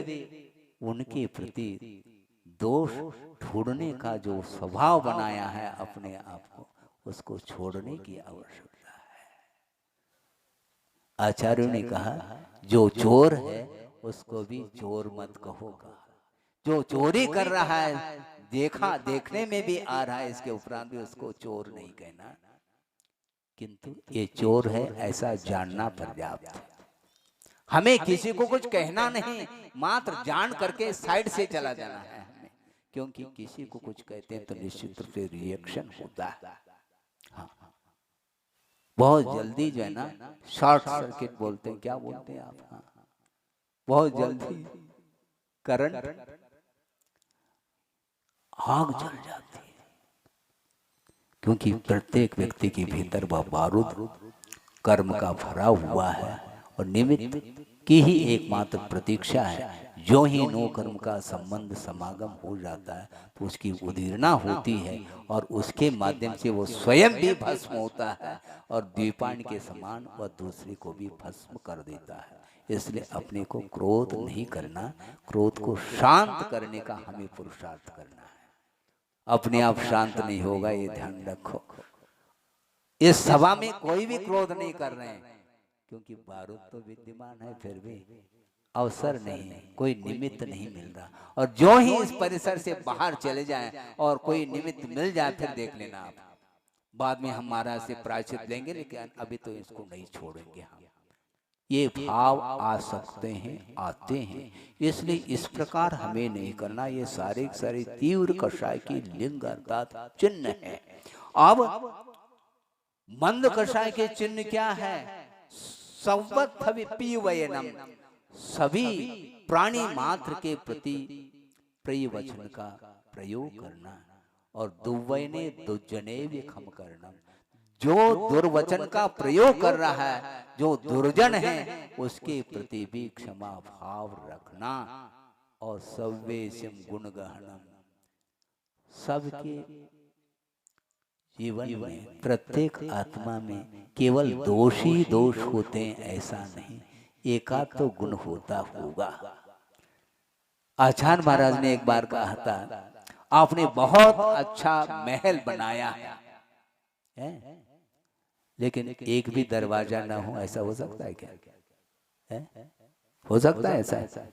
उनके प्रति दोष ढूंढने का जो स्वभाव बनाया है अपने आप को, उसको छोड़ने की आवश्यकता है। आचार्यों ने कहा जो चोर है उसको भी चोर मत कहोगा। जो चोरी कर रहा है, देखने में भी आ रहा है, इसके उपरांत भी उसको चोर नहीं कहना, किंतु ये चोर है ऐसा जानना पर्याप्त है। हमें किसी को कुछ कहना नहीं, मात्र जान करके साइड से चला जाना है हमें, क्योंकि किसी को कुछ कहते हैं तो निश्चित रूप से रिएक्शन होता है। हाँ, बहुत जल्दी जो है ना शॉर्ट सर्किट बोलते हैं, क्या बोलते हैं आप? हाँ, बहुत जल्दी करंट आग जल जाती है, क्योंकि प्रत्येक व्यक्ति के भीतर वह बारूद कर्म का भरा हुआ है और निमित्त की ही एकमात्र प्रतीक्षा है। जो ही नो कर्म का संबंध समागम हो जाता है तो उसकी उदीर्णा होती है और उसके माध्यम से वो स्वयं भी भस्म होता है और द्वीपान के समान वह दूसरे को भी भस्म कर देता है। इसलिए अपने को क्रोध नहीं करना, क्रोध को शांत करने का हमें पुरुषार्थ करना है। अपने आप शांत नहीं होगा, ये ध्यान रखो। इस सभा में कोई भी क्रोध नहीं कर रहे हैं, क्योंकि बारूद तो विद्यमान है, फिर भी अवसर नहीं है, कोई निमित्त नहीं मिल रहा। और जो ही इस परिसर से बाहर चले जाएं और कोई निमित्त मिल जाए, फिर देख लेना आप, बाद में हम महाराज से प्रायश्चित लेंगे, लेकिन अभी तो इसको नहीं छोड़ेंगे हम। ये भाव आ सकते हैं, आते हैं, इसलिए इस प्रकार हमें नहीं करना। ये सारे सारे तीव्र कषाय की लिंग अर्थात चिन्ह है। अब मंद कषाय के चिन्ह क्या है? संवत्थविपीवयनम, सभी प्राणी मात्र के प्रति प्रयोवचन का प्रयोग करना, और दुर्वयने दुर्जने विखम करना, जो दुर्वचन का प्रयोग कर रहा है, जो दुर्जन है, उसके प्रति भी क्षमा भाव रखना। और सव्येशम गुण गहनम, सबके जीवन में प्रत्येक आत्मा में केवल दोष ही दोष होते हैं ऐसा नहीं, एकाध तो गुण होता होगा। आचार्य महाराज ने एक बार कहा था, आपने बहुत अच्छा महल बनाया है, लेकिन एक भी दरवाजा ना हो, ऐसा हो सकता है क्या? है? हो सकता है ऐसा?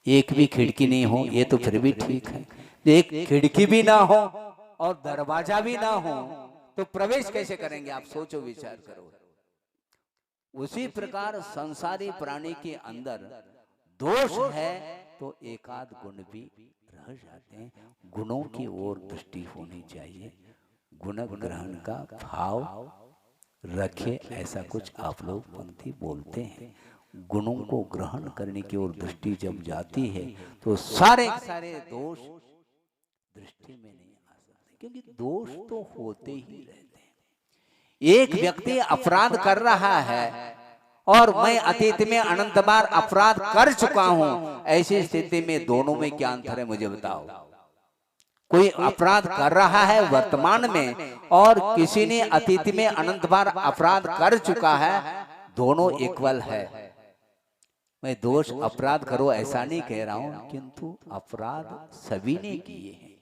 एक भी खिड़की नहीं हो, ये तो फिर भी ठीक है। एक खिड़की भी ना हो और दरवाजा भी ना हो, तो प्रवेश कैसे करेंगे? आप सोचो, विचार करो। उसी प्रकार संसारी प्राणी के अंदर दोष है तो एकाध गुण भी रह जाते हैं। गुणों की ओर दृष्टि होनी चाहिए, गुण ग्रहण का भाव रखे, ऐसा कुछ आप लोग पंक्ति बोलते हैं। गुणों को ग्रहण करने की ओर दृष्टि जब जाती है तो सारे सारे दोष दृष्टि में नहीं आ सकते, क्योंकि दोष तो होते ही रहते हैं। एक व्यक्ति अपराध कर रहा है और मैं अतीत में अनंत बार अपराध कर चुका हूं, ऐसी स्थिति में दोनों में क्या अंतर है मुझे बताओ? कोई अपराध कर रहा है वर्तमान में और किसी ने अतीत में अनंत बार अपराध कर चुका है, दोनों इक्वल है। मैं दोष अपराध करो ऐसा नहीं कह रहा हूं, किंतु अपराध सभी ने किए हैं,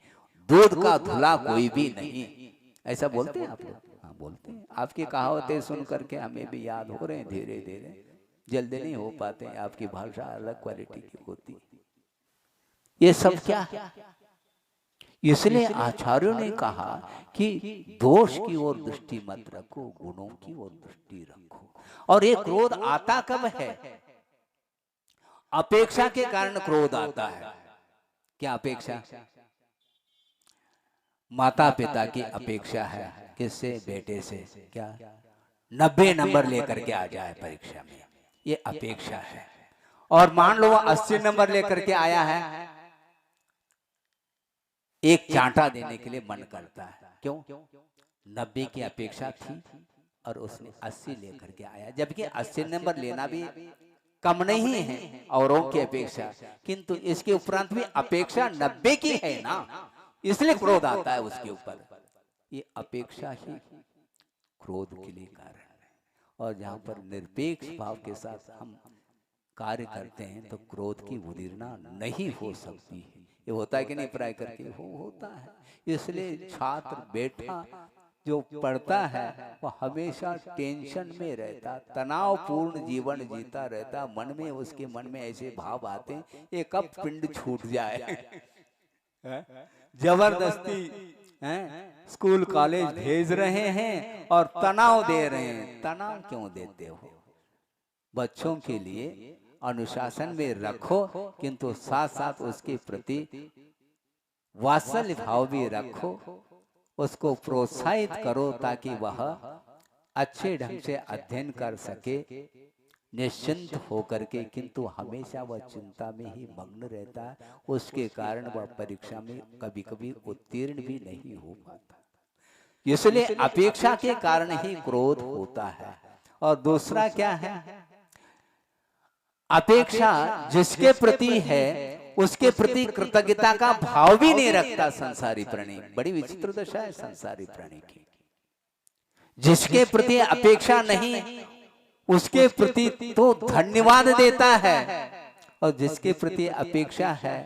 दूध का धुला कोई भी नहीं, ऐसा बोलते हैं आप लोग? हाँ बोलते हैं। आपकी कहावतें सुन करके हमें भी याद हो रहे हैं, धीरे धीरे, जल्दी नहीं हो पाते हैं। आपकी भाषा अलग क्वालिटी की होती है। ये सब क्या है? इसलिए आचार्यों ने कहा कि दोष की ओर दृष्टि मत रखो, गुणों की ओर दृष्टि रखो। और ये क्रोध आता कब है? अपेक्षा के कारण क्रोध आता है। क्या अपेक्षा? माता पिता की अपेक्षा है, किससे? बेटे से। क्या 90 नंबर लेकर के आ जाए परीक्षा में, ये अपेक्षा है। और मान लो 80 नंबर लेकर के आया है, एक चांटा देने के लिए मन करता है। क्यों? 90 की अपेक्षा थी और उसने 80 लेकर के आया, जबकि 80 नंबर लेना भी कम नहीं है औरों की अपेक्षा, किंतु इसके उपरांत भी अपेक्षा 90 की है ना, इसलिए क्रोध आता है उसके ऊपर। ये अपेक्षा ही क्रोध के लिए कारण है। और जहां पर निरपेक्ष भाव के साथ हम कार्य करते हैं तो क्रोध की उदीरना नहीं हो सकती है। ये होता है कि नहीं? पढ़ाई करके होता है। इसलिए छात्र बैठा जो पढ़ता है वो हमेशा टेंशन में रहता, तनावपूर्ण जीवन जीता रहता। मन में, उसके मन में ऐसे भाव आते हैं, ये कब पिंड छूट जाए। जबरदस्ती स्कूल कॉलेज भेज रहे हैं और तनाव दे रहे हैं। तनाव क्यों देते हो? बच्चों के लिए अनुशासन में रखो, किंतु साथ साथ उसके प्रति वात्सल्य भाव भी रखो, उसको प्रोत्साहित करो ताकि वह अच्छे ढंग से अध्ययन कर सके निश्चिंत होकर के। किंतु हमेशा वह चिंता में ही मग्न रहता है, उसके कारण वह परीक्षा में कभी कभी उत्तीर्ण भी नहीं हो पाता। इसलिए अपेक्षा के कारण ही क्रोध होता है। और दूसरा क्या है? अपेक्षा जिसके प्रति है उसके प्रति कृतज्ञता का भाव भी नहीं रखता संसारी प्राणी। बड़ी विचित्र दशा है संसारी प्राणी की। जिसके प्रति अपेक्षा नहीं उसके प्रति तो धन्यवाद देता है, और जिसके प्रति अपेक्षा है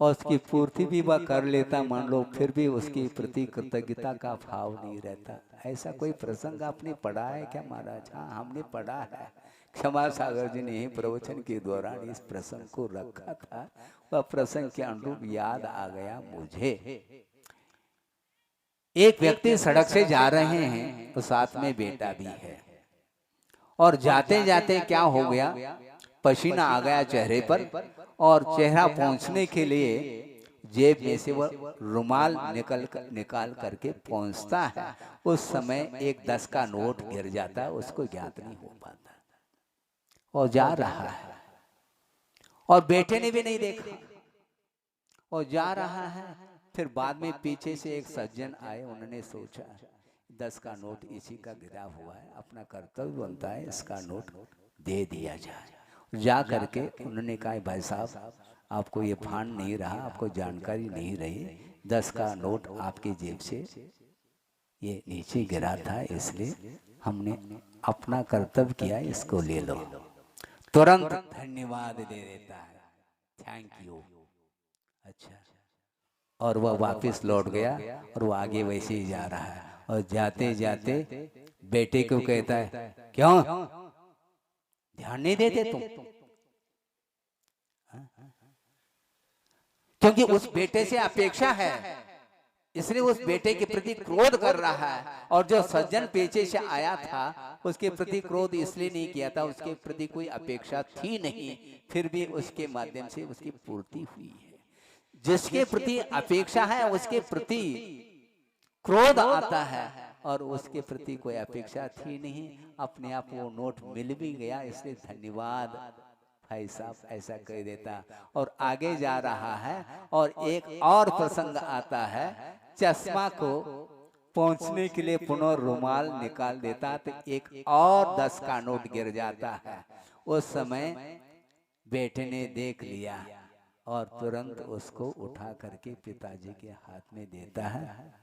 और उसकी पूर्ति भी वह कर लेता, मान लो, फिर भी उसकी प्रति कृतज्ञता का भाव नहीं रहता। ऐसा कोई प्रसंग आपने पढ़ा है क्या महाराज? हाँ, हमने पढ़ा है। क्षमा सागर जी ने प्रवचन के दौरान इस प्रसंग को रखा था। वह प्रसंग के अनुरूप याद आ गया मुझे। एक व्यक्ति सड़क से जा रहे हैं तो साथ में बेटा भी है, और जाते जाते क्या हो गया, पसीना आ गया चेहरे पर, और चेहरा पहुंचने के लिए जेब में से वो रुमाल निकाल करके पहुंचता है। उस समय एक 10 का नोट गिर जाता है, उसको ज्ञात नहीं हो पाता, और जा रहा है, और बेटे ने भी नहीं देखा, और जा रहा है। फिर बाद में पीछे से एक सज्जन आए, उन्होंने सोचा 10 का नोट इसी का गिरा हुआ है, अपना कर्तव्य बनता है इसका नोट दे दिया जाए। जा करके उन्होंने कहा, भाई साहब, आपको ये भान नहीं रहा, आपको जानकारी नहीं रही, 10 का नोट आपकी जेब से ये नीचे गिरा था, इसलिए हमने अपना कर्तव्य किया, इसको ले लो। तुरंत धन्यवाद दे देता है, थैंक यू। अच्छा, और वह वापस लौट गया, और वो आगे वैसे ही जा रहा है, और जाते जाते बेटे को कहता है, क्यों ध्यान नहीं देते तुम? क्योंकि उस बेटे से अपेक्षा है, इसलिए उस बेटे के प्रति क्रोध कर रहा है। और जो सज्जन पीछे से आया था, उसके प्रति क्रोध इसलिए नहीं किया था, उसके प्रति कोई अपेक्षा थी नहीं, फिर भी उसके माध्यम से उसकी पूर्ति हुई है। जिसके प्रति अपेक्षा है उसके प्रति क्रोध आता है, और उसके प्रति कोई अपेक्षा थी नहीं, अपने आप वो नोट मिल भी गया, इसलिए धन्यवाद भाई साहब, ऐसा कह देता। और आगे जा रहा है, और एक और प्रसंग आता है, चश्मा को पहुंचने के लिए पुनः रुमाल निकाल देता, तो एक और 10 का नोट गिर जाता है। उस समय बेटे ने देख लिया, और तुरंत उसको उठा करके पिताजी के हाथ में देता है।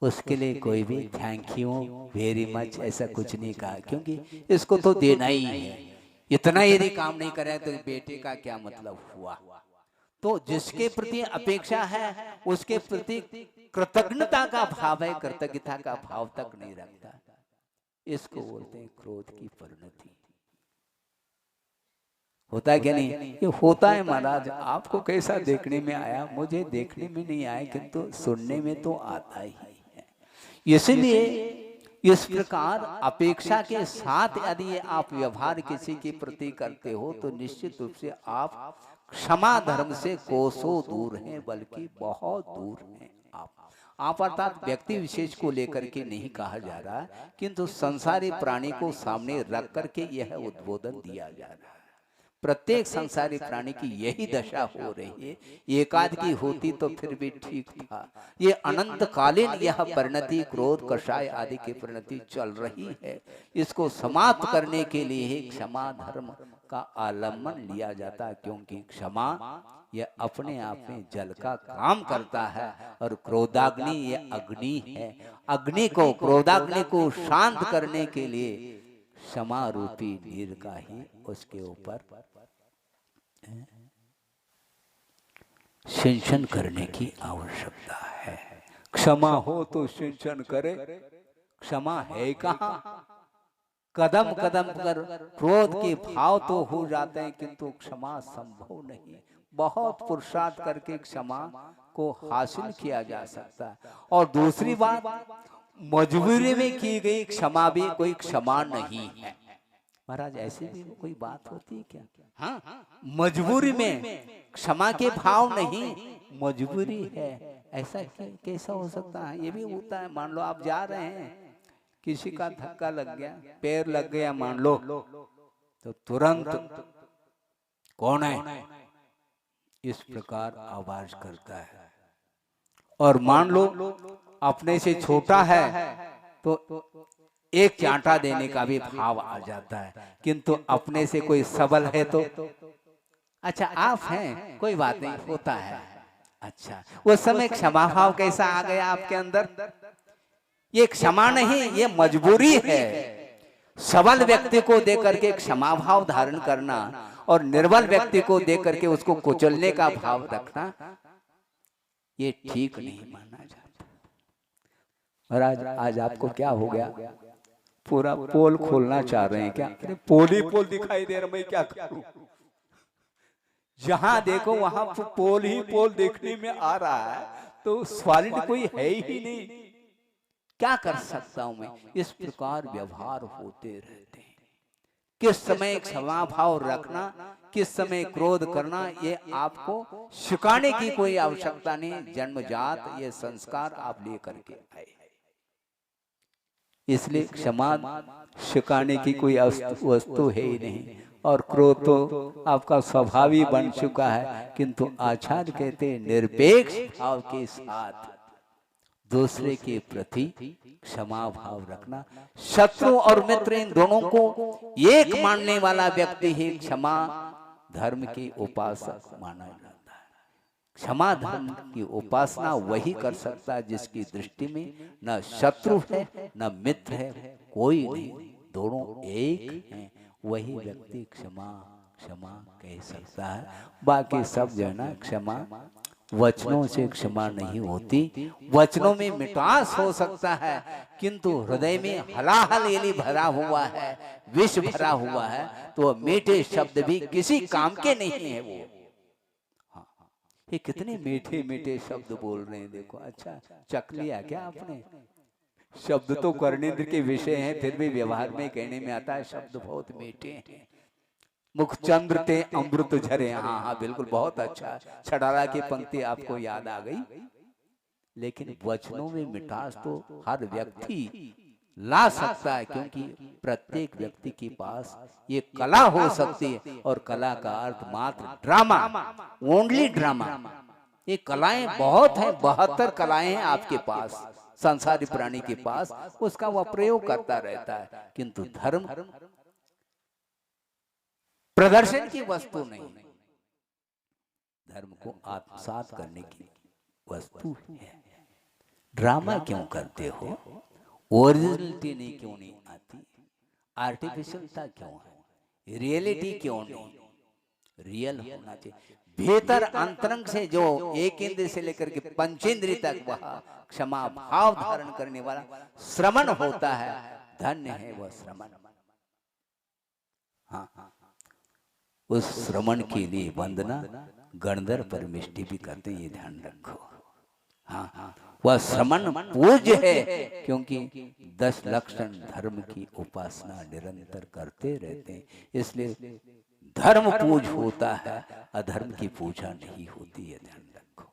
उसके लिए कोई भी थैंक यू वेरी मच ऐसा कुछ नहीं कहा, क्योंकि इसको तो देना ही है, इतना यदि काम नहीं करे तो बेटे का क्या मतलब हुआ। तो जिसके प्रति अपेक्षा है उसके प्रति कृतज्ञता का भाव है, कृतज्ञता का भाव तक नहीं रखता, इसको बोलते हैं क्रोध की परिणति। होता है क्या नहीं? ये होता है महाराज। आपको कैसा देखने में आया? मुझे देखने में नहीं आया, किंतु सुनने में तो आता ही है। इसलिए इस प्रकार अपेक्षा के साथ यदि आप व्यवहार किसी के प्रति करते हो, तो निश्चित रूप से आप क्षमा धर्म से कोसों दूर हैं, बल्कि बहुत दूर हैं। आप अर्थात व्यक्ति विशेष को लेकर के नहीं कहा जा रहा, किंतु संसारी प्राणी को सामने रख करके यह उद्बोधन दिया जा रहा है। प्रत्येक संसारी प्राणी की यही दशा हो रही है। एकाध की होती तो फिर भी ठीक था, ये अनंत कालीन यह परिणति, क्रोध, कषाय आदि की परिणति चल रही है। इसको समाप्त करने के लिए ही क्षमा धर्म का आलम्बन लिया जाता, क्योंकि क्षमा यह अपने आप में जल का काम करता है, और क्रोधाग्नि यह अग्नि है। अग्नि को, क्रोधाग्नि को शांत करने के लिए क्षमा रूपी नीर का ही उसके ऊपर सिंचन करने की आवश्यकता है। क्षमा हो तो सिंचन करे, क्षमा है कहाँ? कदम कदम पर क्रोध के भाव तो हो जाते हैं, किंतु क्षमा संभव नहीं। बहुत पुरुषार्थ करके क्षमा को हासिल किया जा सकता है। और दूसरी बात, मजबूरी में की गई क्षमा भी कोई क्षमा नहीं है। महाराज ऐसी भी कोई बात होती है क्या? हाँ, मजबूरी में क्षमा के भाव नहीं, मजबूरी है, ऐसा कैसा हो सकता है? ये भी होता है। मान लो आप जा रहे हैं, किसी का धक्का लग गया, पैर लग गया मान लो, तो तुरंत कौन है इस प्रकार आवाज करता है। और मान लो अपने से छोटा है तो एक चांटा देने का भी भाव आ जाता है, किंतु अपने से कोई सबल है तो अच्छा आप हैं, कोई बात नहीं, होता है। अच्छा, उस समय क्षमा भाव कैसा आ गया आपके अंदर? ये क्षमा नहीं, ये मजबूरी है। सबल व्यक्ति को दे करके क्षमा भाव धारण करना और निर्बल व्यक्ति को दे करके उसको कुचलने का भाव रखना, ये ठीक नहीं माना जाता। महाराज आज आपको क्या हो गया, पूरा पोल खोलना चाह रहे हैं क्या? अरे पोल ही पोल दिखाई दे रहा, मैं क्या करूं? जहां देखो वहां पोल ही पोल देखने में आ रहा है, तो सॉलिड कोई है ही नहीं, क्या कर सकता हूं मैं? इस प्रकार व्यवहार होते रहते हैं। किस समय क्षमा भाव रखना, किस समय क्रोध करना, ये आपको सिखाने की कोई आवश्यकता नहीं, जन्मजात ये संस्कार आप लेकर के आए। इसलिए क्षमा सिखाने की कोई वस्तु है ही नहीं, और क्रोध तो आपका स्वभाव ही बन चुका है। किंतु आचार्य कहते हैं निरपेक्ष भाव के साथ दूसरे के प्रति क्षमा भाव रखना। शत्रु और मित्र इन दोनों को एक मानने वाला व्यक्ति ही क्षमा धर्म की उपासक माना जाता है। क्षमा धर्म की उपासना वही कर सकता है जिसकी दृष्टि में न शत्रु है न मित्र है, कोई नहीं, दोनों एक हैं। वही व्यक्ति क्षमा क्षमा कह सकता है। बाकी सब जो है ना, क्षमा वचनों से क्षमा नहीं होती। वचनों में मिठास हो सकता है, किंतु हृदय में हलाहल यदि भरा हुआ है, विष भरा हुआ है, तो मीठे शब्द भी किसी काम के नहीं है। वो ये कितने मीठे मीठे शब्द बोल रहे हैं, देखो। अच्छा चख लिया क्या आपने? शब्द तो कर्णेंद्र के विषय हैं, फिर भी व्यवहार में कहने में आता है शब्द बहुत मीठे हैं। मुख चंद्र ते अमृत झरे, हाँ हाँ बिल्कुल, बहुत अच्छा। छड़ाला की पंक्ति आपको याद आ गई। लेकिन वचनों में मिठास तो हर व्यक्ति ला सकता है, क्योंकि प्रत्येक व्यक्ति के पास ये कला हो सकती है। और कला का अर्थ मात्र ड्रामा, ओनली ड्रामा। ये कलाएं बहुत हैं, 72 कलाएं हैं आपके पास, संसारी प्राणी के पास, उसका वह प्रयोग करता रहता है। किंतु धर्म प्रदर्शन की वस्तु नहीं, धर्म को आत्मसात करने की वस्तु है। ड्रामा क्यों करते हो? ओरिजिनलिटी नहीं क्यों नहीं आती? आर्टिफिशियलता क्यों है? रियलिटी क्यों नहीं? रियल होना चाहिए। भीतर अंतरंग से जो एक इंद्र से लेकर के पंचेंद्रिय तक वह क्षमा भाव धारण करने वाला श्रमण होता है, धन्य है वह श्रमण। हाँ, उस श्रमण के लिए वंदना गणधर परमिष्टि भी करते हैं, ये ध्यान रखो। हाँ, वह श्रमण पूज्य है, क्योंकि 10 लक्षण धर्म की उपासना निरंतर करते रहते हैं। इसलिए धर्म पूज होता है, अधर्म की पूजा नहीं होती है, ध्यान रखो।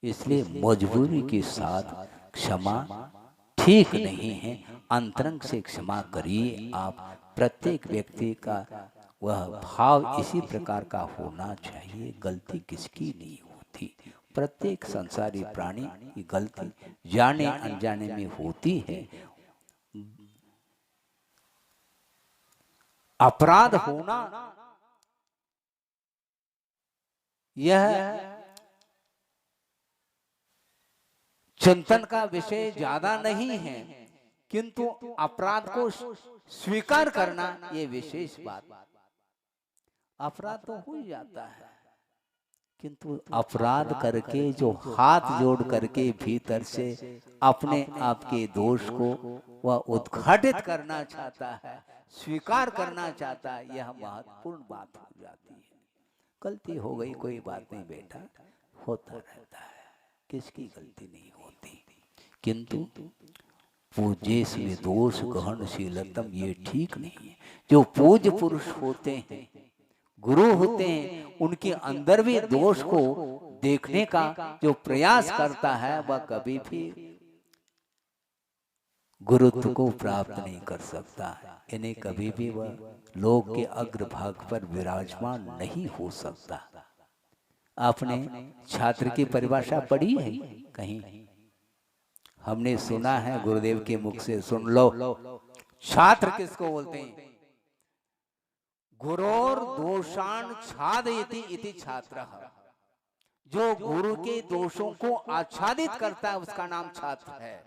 इसलिए मजबूरी के साथ क्षमा ठीक नहीं है, अंतरंग से क्षमा करिए आप। प्रत्येक व्यक्ति का वह भाव इसी प्रकार का होना चाहिए। गलती किसकी नहीं होती, प्रत्येक संसारी प्राणी की गलती जाने अनजाने में होती है। अपराध होना यह चिंतन का विषय ज्यादा नहीं है, किंतु अपराध को स्वीकार करना ये विशेष बात। अपराध तो हो ही जाता है, किंतु अपराध करके जो हाथ जोड़ करके भीतर से अपने आप के दोष को वह उद्घाटित करना चाहता है, स्वीकार करना चाहता है, यह महत्वपूर्ण बात हो जाती है। गलती हो गई, कोई बात नहीं बेटा, होता रहता है, किसकी गलती नहीं होती। किंतु पूज्य दोष गहनशीलतम, ये ठीक नहीं है। जो पूज्य पुरुष होते हैं, गुरु होते हैं, उनके अंदर भी दोष को देखने का जो प्रयास करता है, वह कभी भी गुरुत्व को प्राप्त नहीं कर सकता। इन्हें कभी भी वह लोक के अग्रभाग पर विराजमान नहीं हो सकता। आपने छात्र की परिभाषा पढ़ी है कहीं? हमने सुना है गुरुदेव के मुख से, सुन लो। छात्र किसको बोलते हैं? गुरोर दोषान छादयति इति छात्रः। जो गुरु के दोषों को आच्छादित करता है उसका नाम छात्र है।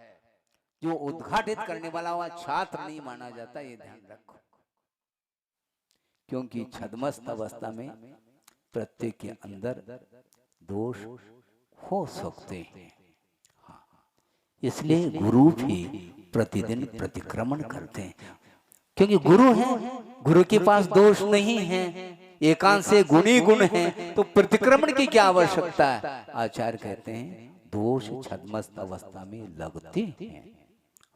जो उद्घाटित करने वाला वह छात्र नहीं माना जाता, ये ध्यान रखो। क्योंकि छद्मस्त अवस्था में प्रत्येक के अंदर दोष हो सकते हैं। हाँ, इसलिए गुरु भी प्रतिदिन प्रतिक्रमण करते हैं, क्योंकि गुरु है, गुरु के पास दोष नहीं है, एकांत से गुणी गुण है, तो प्रतिक्रमण की क्या आवश्यकता है। आचार्य कहते हैं दोष छद्मस्त अवस्था में लगते हैं।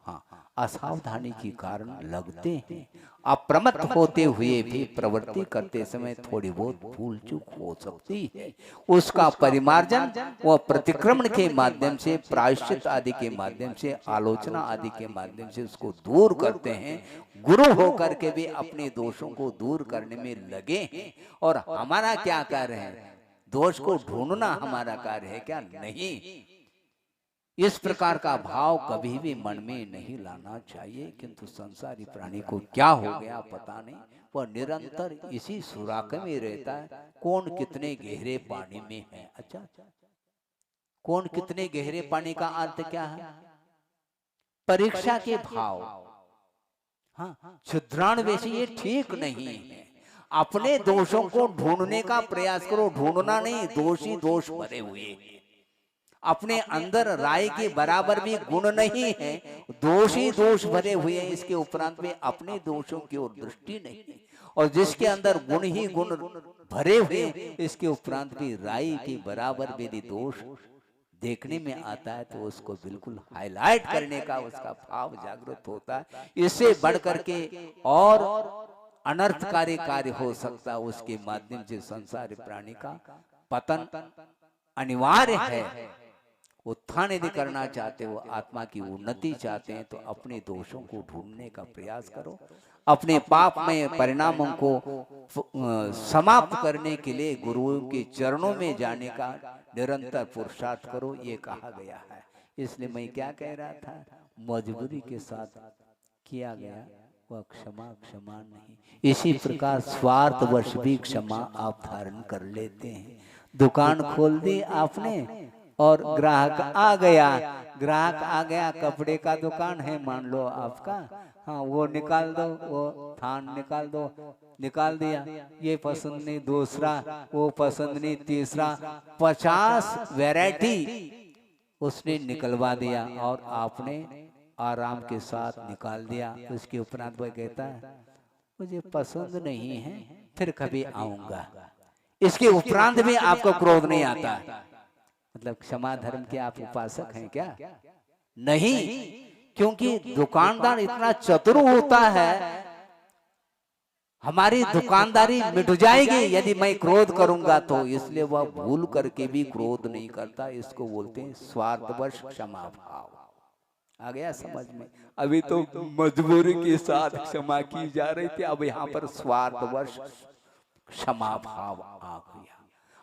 हाँ, असावधानी के कारण लगते हैं। अप्रमत्त होते हुए भी प्रवृत्ति करते समय थोड़ी बहुत भूल चूक हो सकती है। उसका परिमार्जन वह प्रतिक्रमण के माध्यम से, प्रायश्चित आदि के माध्यम से, आलोचना आदि के माध्यम से उसको दूर करते हैं। गुरु होकर के भी अपने दोषों को दूर करने में लगे हैं। और हमारा क्या कार्य है, दोष को ढूंढना हमारा कार्य है क्या? नहीं। इस प्रकार का भाव कभी भी मन में नहीं लाना चाहिए। किंतु संसारी प्राणी को क्या हो गया पता नहीं, वह निरंतर इसी सुराख में रहता है। कौन कितने गहरे पानी में है। अच्छा, कौन कितने गहरे पानी का अर्थ क्या है? परीक्षा के भाव। हाँ, क्षुद्रान्वेषी ये ठीक नहीं है। अपने दोषों को ढूंढने का प्रयास करो, ढूंढना नहीं, दोषी दोष भरे हुए। अपने अंदर राय के बराबर भी गुण नहीं है, दोष ही दोष भरे हुए हैं। इसके उपरांत में अपने दोषों की ओर दृष्टि नहीं है। और जिसके अंदर गुण ही गुण भरे हुए, इसके उपरांत भी राय के बराबर यदि दोष देखने में आता है, तो उसको बिल्कुल हाईलाइट करने का उसका भाव जागृत होता है। इससे बढ़ करके और अनर्थकारी कार्य हो सकता है। उसके माध्यम से संसारी प्राणी का पतन अनिवार्य है। उत्थान यदि करना चाहते हो, आत्मा की उन्नति चाहते हैं, तो अपने दोषों को ढूंढने का प्रयास करो। अपने पाप में परिणामों को समाप्त करने के लिए गुरुओं के चरणों में जाने का निरंतर पुरुषार्थ करो, ये कहा गया है। इसलिए मैं क्या कह रहा था, मजबूरी के साथ किया गया वह क्षमा क्षमा नहीं। इसी प्रकार स्वार्थवश भी क्षमा आप धारण कर लेते हैं। दुकान खोल दी आपने और ग्राहक आ गया, कपड़े का दुकान है मान लो आपका, हाँ वो निकाल दो, वो थान निकाल दो, निकाल दिया, ये पसंद नहीं दूसरा, वो पसंद नहीं तीसरा, 50 वैरायटी उसने निकलवा दिया और आपने आराम के साथ निकाल दिया। उसके उपरांत वह कहता है मुझे पसंद नहीं है, फिर कभी आऊंगा। इसके उपरांत में आपको क्रोध नहीं आता। मतलब क्षमा धर्म के आप उपासक हैं क्या? नहीं, क्योंकि दुकानदार इतना चतुर होता है, हमारी दुकानदारी मिट जाएगी यदि मैं क्रोध करूंगा तो, इसलिए वह भूल करके भी क्रोध नहीं करता। इसको बोलते हैं स्वार्थवश क्षमा भाव। आ गया समझ में? अभी तो मजबूरी के साथ क्षमा की जा रही थी, अब यहाँ पर स्वार्थवश क्षमा भाव आ गया।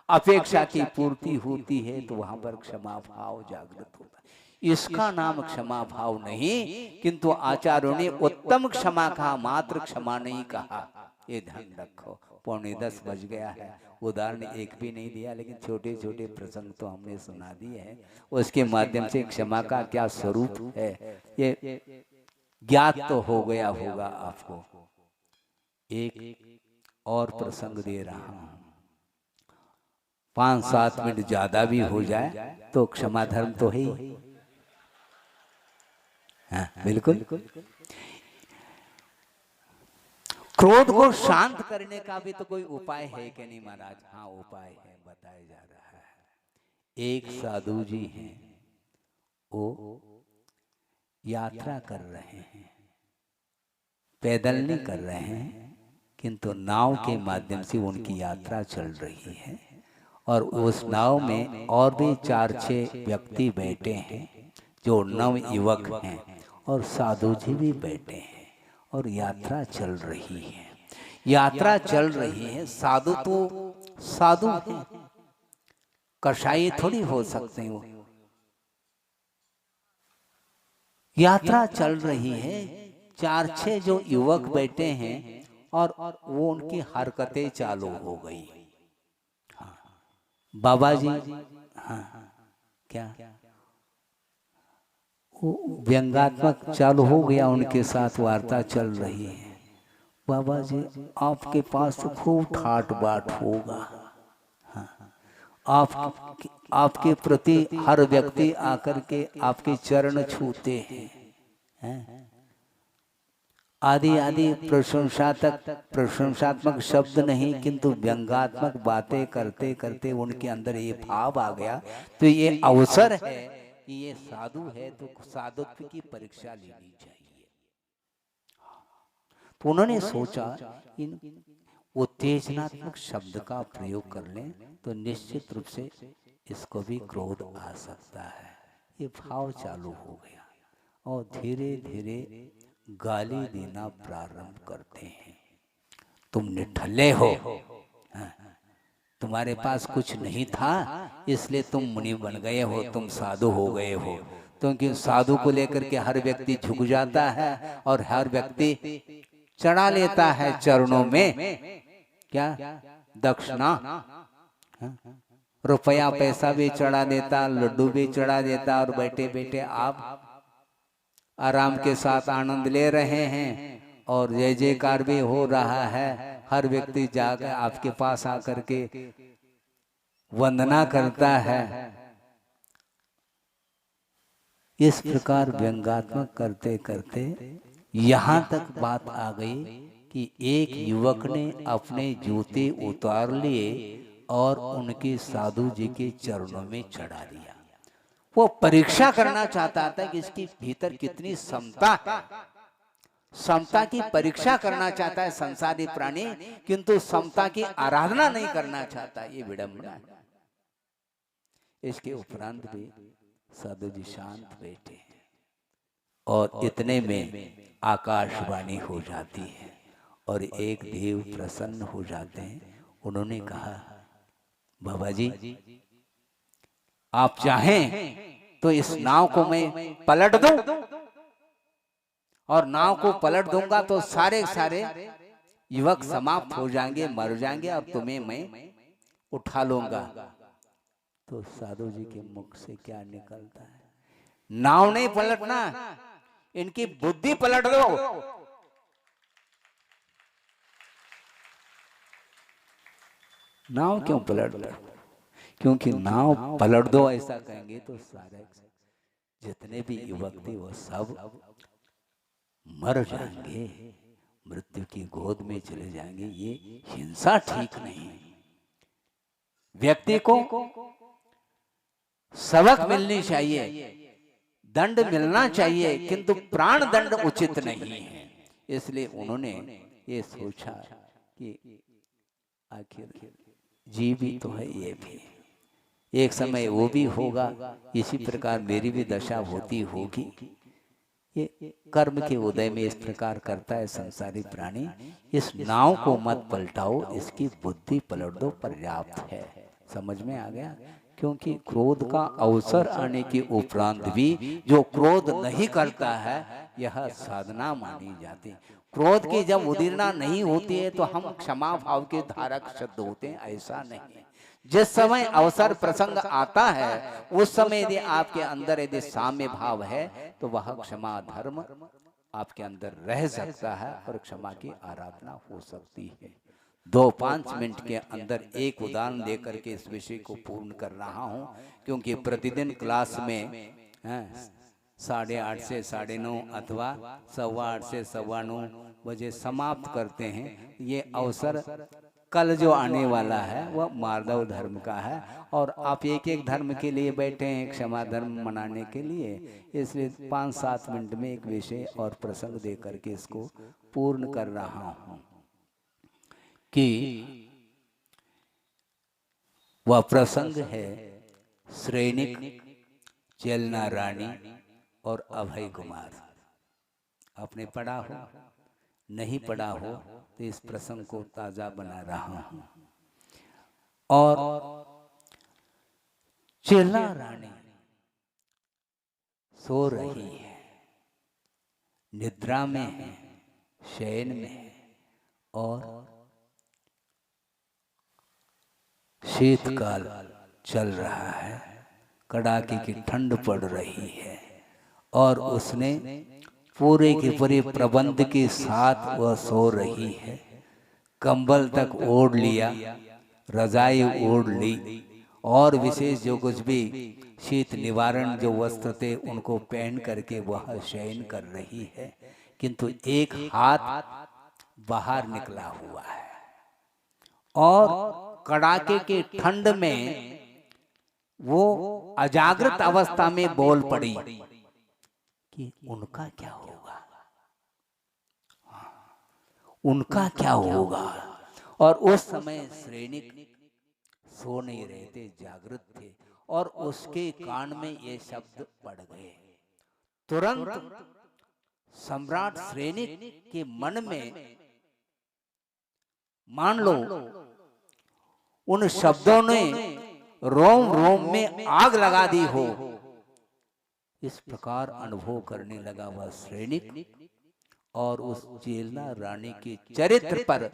अपेक्षा की पूर्ति होती है तो वहां पर क्षमा भाव जागृत होता है। इसका नाम क्षमा भाव नहीं, किंतु आचार्यों ने उत्तम क्षमा कहा, मात्र क्षमा नहीं कहा। ये ध्यान रखो। 9:45 बज गया है, उदाहरण एक भी नहीं दिया, लेकिन छोटे छोटे प्रसंग तो हमने सुना दिए हैं। उसके माध्यम से क्षमा का क्या स्वरूप है ये ज्ञात तो हो गया होगा आपको। एक और प्रसंग दे रहा हूं, 5-7 मिनट ज्यादा भी हो जाए तो क्षमा धर्म तो है ही। हाँ, बिल्कुल। क्रोध को शांत करने का भी तो कोई उपाय है कि नहीं महाराज? हाँ उपाय है, बताया जा रहा है। एक साधु जी हैं, वो यात्रा कर रहे हैं, पैदल नहीं कर रहे हैं, किंतु नाव के माध्यम से उनकी यात्रा चल रही है। और उस नाव में और भी 4-6 व्यक्ति बैठे हैं जो नव युवक हैं, और साधु जी भी बैठे हैं, और यात्रा चल रही है। यात्रा चल रही है, साधु तो साधु हैं, कसाई थोड़ी हो सकते हैं। वो यात्रा चल रही है, 4-6 जो युवक बैठे हैं, और वो उनकी हरकतें चालू हो गई। हाँ, बाबा जी, हाँ क्या व्यंगात्मक चालू हो गया, उनके साथ वार्ता चल रही है। बाबा जी आपके पास तो खूब ठाट बाट होगा, हाँ, आप आपके प्रति हर व्यक्ति आकर के आपके चरण छूते हैं। आदि आदि प्रशंसात्मक शब्द नहीं, किंतु व्यंगात्मक बातें करते करते उनके अंदर ये भाव आ गया। तो ये अवसर है कि ये साधु है तो साधुत्व की परीक्षा लेनी चाहिए। तो उन्होंने सोचा इन उत्तेजनात्मक शब्द का प्रयोग कर लें तो निश्चित रूप से इसको भी क्रोध आ सकता है। ये भाव चालू हो गया और धीरे धीरे गाली देना प्रारंभ करते हैं। तुम निठल्ले हो, तुम्हारे पास कुछ नहीं था इसलिए तुम मुनि बन गए हो, तुम साधु हो गए हो। क्योंकि साधु को लेकर के हर व्यक्ति झुक जाता है और हर व्यक्ति चढ़ा लेता है चरणों में क्या दक्षिणा, रुपया पैसा भी चढ़ा देता, लड्डू भी चढ़ा देता, और बैठे बैठे आप आराम के साथ आनंद ले रहे हैं और जय जयकार भी हो रहा है। हर व्यक्ति जाकर आपके पास आकर के वंदना करता है। इस प्रकार व्यंगात्मक करते करते यहाँ तक बात आ गई कि एक युवक ने अपने जूते उतार लिए और उनके साधु जी के चरणों में चढ़ा दिया। वो परीक्षा करना चाहता था कि इसके भीतर कितनी समता है। समता की परीक्षा करना चाहता है संसारी प्राणी, किंतु समता की आराधना नहीं करना चाहता। ये विडंबना है। इसके उपरांत भी साधु जी शांत बैठे और इतने में आकाशवाणी हो जाती है और एक देव प्रसन्न हो जाते हैं। उन्होंने कहा, बाबा जी आप चाहें तो इस नाव को मैं पलट दूं, और नाव को पलट दूंगा तो सारे सारे युवक समाप्त हो जाएंगे, मर जाएंगे, और तुम्हें मैं उठा लूंगा। तो साधु जी के मुख से क्या निकलता है, नाव नहीं पलटना, इनकी बुद्धि पलट दो। नाव क्यों पलट दो? क्योंकि नाव पलट दो ऐसा कहेंगे तो सारे जितने भी युवक थे वो सब मर जाएंगे, मृत्यु की गोद में चले जाएंगे। ये हिंसा ठीक नहीं। व्यक्ति को सबक मिलनी चाहिए, दंड मिलना चाहिए, किंतु प्राण दंड उचित नहीं है। इसलिए उन्होंने ये सोचा कि आखिर जी भी तो है, ये भी एक समय वो भी होगा, इसी प्रकार मेरी भी दशा होती होगी। ये कर्म के उदय में इस प्रकार करता है संसारी प्राणी। इस नाव को मत पलटाओ, इसकी बुद्धि पलट दो, पर्याप्त है। समझ में आ गया? क्योंकि क्रोध का अवसर आने के उपरांत भी जो क्रोध नहीं करता है यह साधना मानी जाती। क्रोध की जब उदीरना नहीं होती है तो हम क्षमा भाव के धारक सिद्ध होते हैं, ऐसा नहीं। जिस समय अवसर प्रसंग आता है उस समय यदि आपके अंदर यदि साम्य भाव है तो वह क्षमा धर्म आपके अंदर रह सकता है और क्षमा की आराधना हो सकती है। 2-5 मिनट के अंदर एक उदाहरण देकर के इस विषय को पूर्ण कर रहा हूं, क्योंकि प्रतिदिन क्लास में 8:30 से 9:30 अथवा 8:15 से 9:15 बजे समाप्त करते हैं। ये अवसर कल जो आने वाला है वह माधव धर्म का है और आप एक एक धर्म के लिए बैठे हैं क्षमा धर्म मनाने के लिए। इसलिए 5-7 मिनट में एक विषय और प्रसंग दे करके इसको पूर्ण कर रहा हूं कि वह प्रसंग है श्रेणिक, चेलना रानी और अभय कुमार। आपने पढ़ा हो, नहीं पढ़ा हो तो इस प्रसंग को ताजा बना रहा हूं। और चेलना रानी सो रही है, निद्रा में है, शयन में है और शीतकाल चल रहा है, कड़ाके की ठंड पड़ रही है और उसने पूरे के पूरे प्रबंध के साथ वह सो रही है। कंबल तक ओढ़ लिया, रजाई ओढ़ ली और विशेष जो कुछ भी शीत निवारण जो वस्त्र थे उनको पहन करके वह शयन कर रही है, किंतु एक हाथ बाहर निकला हुआ है और कड़ाके के ठंड में वो अजागृत अवस्था में बोल पड़ी कि उनका क्या होगा, उनका क्या होगा। और उस समय श्रेणिक सो नहीं रहे थे, जागृत थे, और उसके कान में ये शब्द पड़ गए। तुरंत सम्राट श्रेणिक के मन में मान लो उन शब्दों ने रोम रोम में आग लगा दी हो, इस प्रकार अनुभव करने लगा वह श्रेणिक। और उस चेलना रानी के चरित्र पर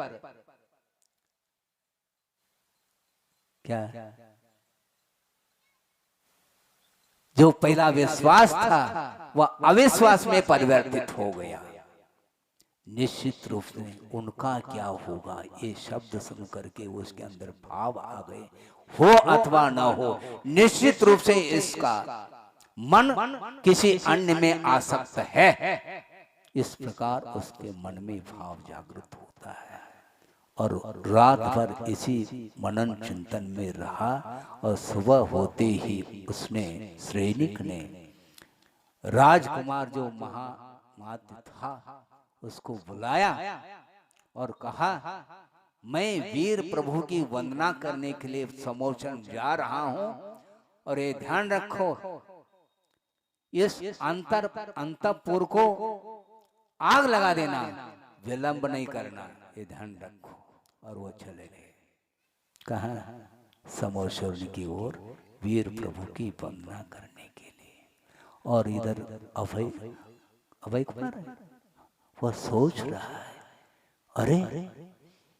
क्या जो पहला विश्वास था वह अविश्वास में परिवर्तित हो गया। निश्चित रूप से उनका क्या होगा ये शब्द सुन करके उसके अंदर भाव आ गए, हो अथवा न हो, निश्चित रूप से इसका मन किसी अन्य में आसक्त है। इस प्रकार उसके मन में भाव जागृत होता है और रात भर इसी मनन चिंतन में रहा। और सुबह होते ही उसने श्रेणिक ने राजकुमार जो महामात्य था उसको बुलाया और कहा, मैं वीर प्रभु की वंदना करने के लिए समोचन जा रहा हूं, और ये ध्यान रखो इस अंतपुर को आग लगा देना, विलंब नहीं करना, ये ध्यान रखो। और वो चले गए कहाँ, समोचन की ओर वीर प्रभु की वंदना करने के लिए। और इधर अभय कुमार वह सोच रहा है, अरे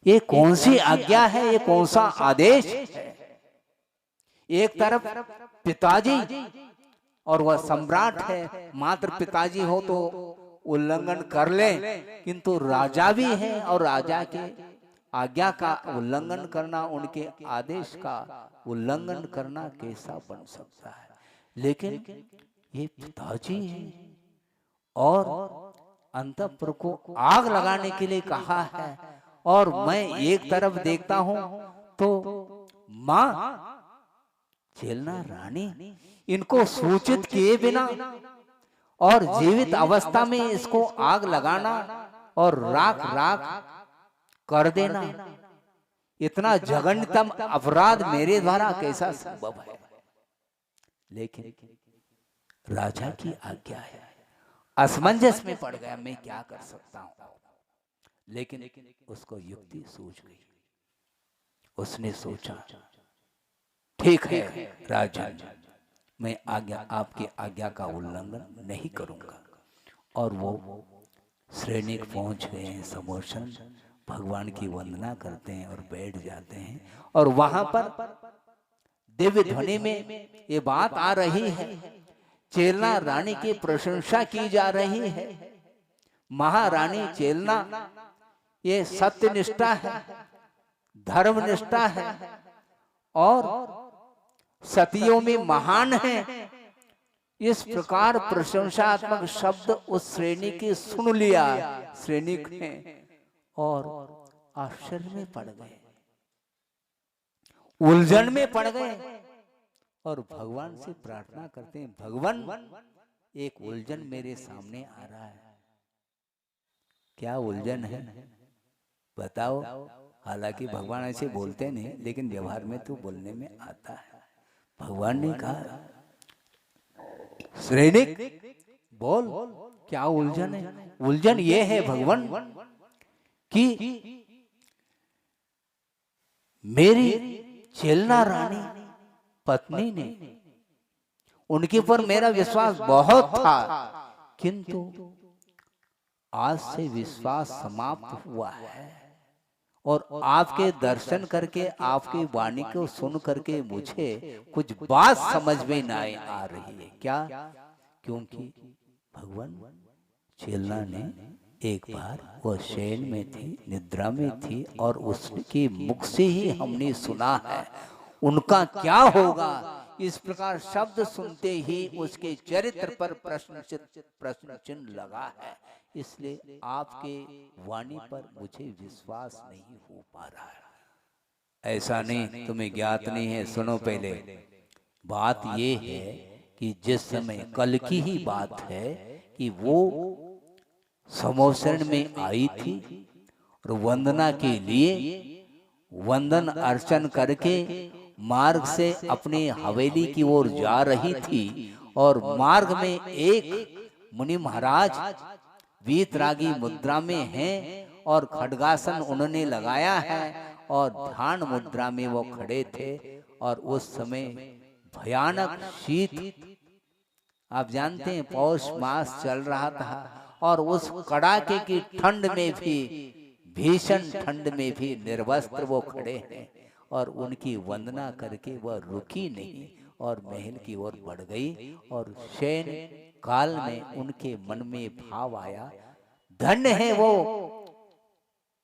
ये कौन सी आज्ञा है, ये कौन सा आदेश है। एक तरफ पिताजी और वह सम्राट है, मात्र पिताजी हो तो उल्लंघन कर ले, किंतु राजा भी है और राजा के आज्ञा का उल्लंघन करना, उनके आदेश का उल्लंघन करना कैसा बन सकता है। लेकिन ये पिताजी है और अंतपुर को आग लगाने के लिए कहा है, और मैं एक तरफ देखता हूं तो मां चेलना रानी इनको सूचित किए बिना और जीवित अवस्था में इसको आग लगाना और राख राख कर देना, इतना जघन्यतम अपराध मेरे द्वारा कैसा संभव है। लेकिन राजा की आज्ञा है, असमंजस में पड़ गया, मैं क्या कर सकता हूं। लेकिन उसको युक्ति सूझ गई। उसने सोचा, ठीक है राजन, मैं आपकी आज्ञा का उल्लंघन नहीं करूंगा। और वो श्रेणिक पहुंच गए हैं, समोचन भगवान की वंदना करते हैं और बैठ जाते हैं। और वहां पर दिव्य ध्वनि में ये बात आ रही है, चेलना रानी की प्रशंसा की जा रही है। महारानी चेलना ये सत्यनिष्ठा है, धर्मनिष्ठा है और सतियों में महान है। इस प्रकार प्रशंसात्मक शब्द उस श्रेणी के सुन लिया श्रेणिक ने और आश्चर्य में पड़ गए, उलझन में पड़ गए और भगवान से प्रार्थना करते हैं, भगवान एक उलझन मेरे सामने आ रहा है, क्या उलझन है बताओ। हालांकि भगवान ऐसे बोलते नहीं, लेकिन व्यवहार में तो बोलने में आता है। भगवान ने कहा, श्रेणिक बोल क्या उलझन है। उलझन ये है भगवान कि मेरी चेलना रानी पत्नी ने, उनके ऊपर मेरा विश्वास बहुत था, किंतु आज से विश्वास समाप्त हुआ है। और आपके दर्शन करके, आपकी वाणी को सुन करके मुझे कुछ बात समझ में नहीं आ रही है। क्या? क्योंकि भगवान चेलना ने एक बार वह शयन में थी, निद्रा में थी, और उसके मुख से ही हमने सुना है उनका क्या होगा। इस प्रकार शब्द सुनते ही उसके चरित्र पर प्रश्न चिन्ह लगा है। इसलिए आपके वाणी पर मुझे विश्वास नहीं हो पा रहा है। ऐसा नहीं, तुम्हें ज्ञात नहीं है। सुनो, पहले बात ये है कि जिस समय कल की ही बात है कि वो समोसरण में आई थी और वंदना के लिए वंदन अर्चन करके मार्ग से अपनी हवेली की ओर जा रही थी और मार्ग में एक मुनि महाराज वीतरागी मुद्रा में हैं और खड्गासन उन्होंने लगाया है और ध्यान मुद्रा में वो खड़े थे। और उस समय भयानक शीत, आप जानते हैं पौष मास चल रहा था और उस कड़ाके की ठंड में भी, भीषण ठंड में भी निर्वस्त्र वो खड़े हैं और उनकी वंदना करके वह रुकी नहीं और महल की ओर बढ़ गई। और शयन काल में उनके मन में भाव आया, धन्य है वो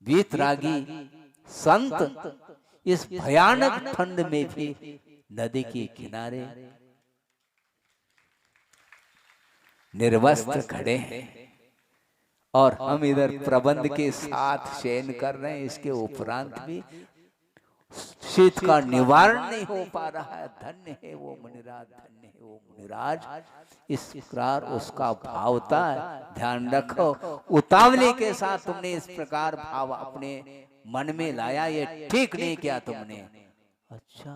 वीतरागी संत, इस भयानक ठंड में भी नदी के किनारे निर्वस्त्र खड़े हैं और हम इधर प्रबंध के साथ शयन कर रहे हैं। इसके उपरांत भी शीत का निवारण नहीं हो पा रहा है। धन्य है वो मुनिराज, धन्य है वो मुनिराज। इस प्रकार उसका भावता है। ध्यान रखो, उतावली के साथ तुमने इस प्रकार भाव अपने मन में लाया, ये ठीक नहीं किया तुमने। अच्छा,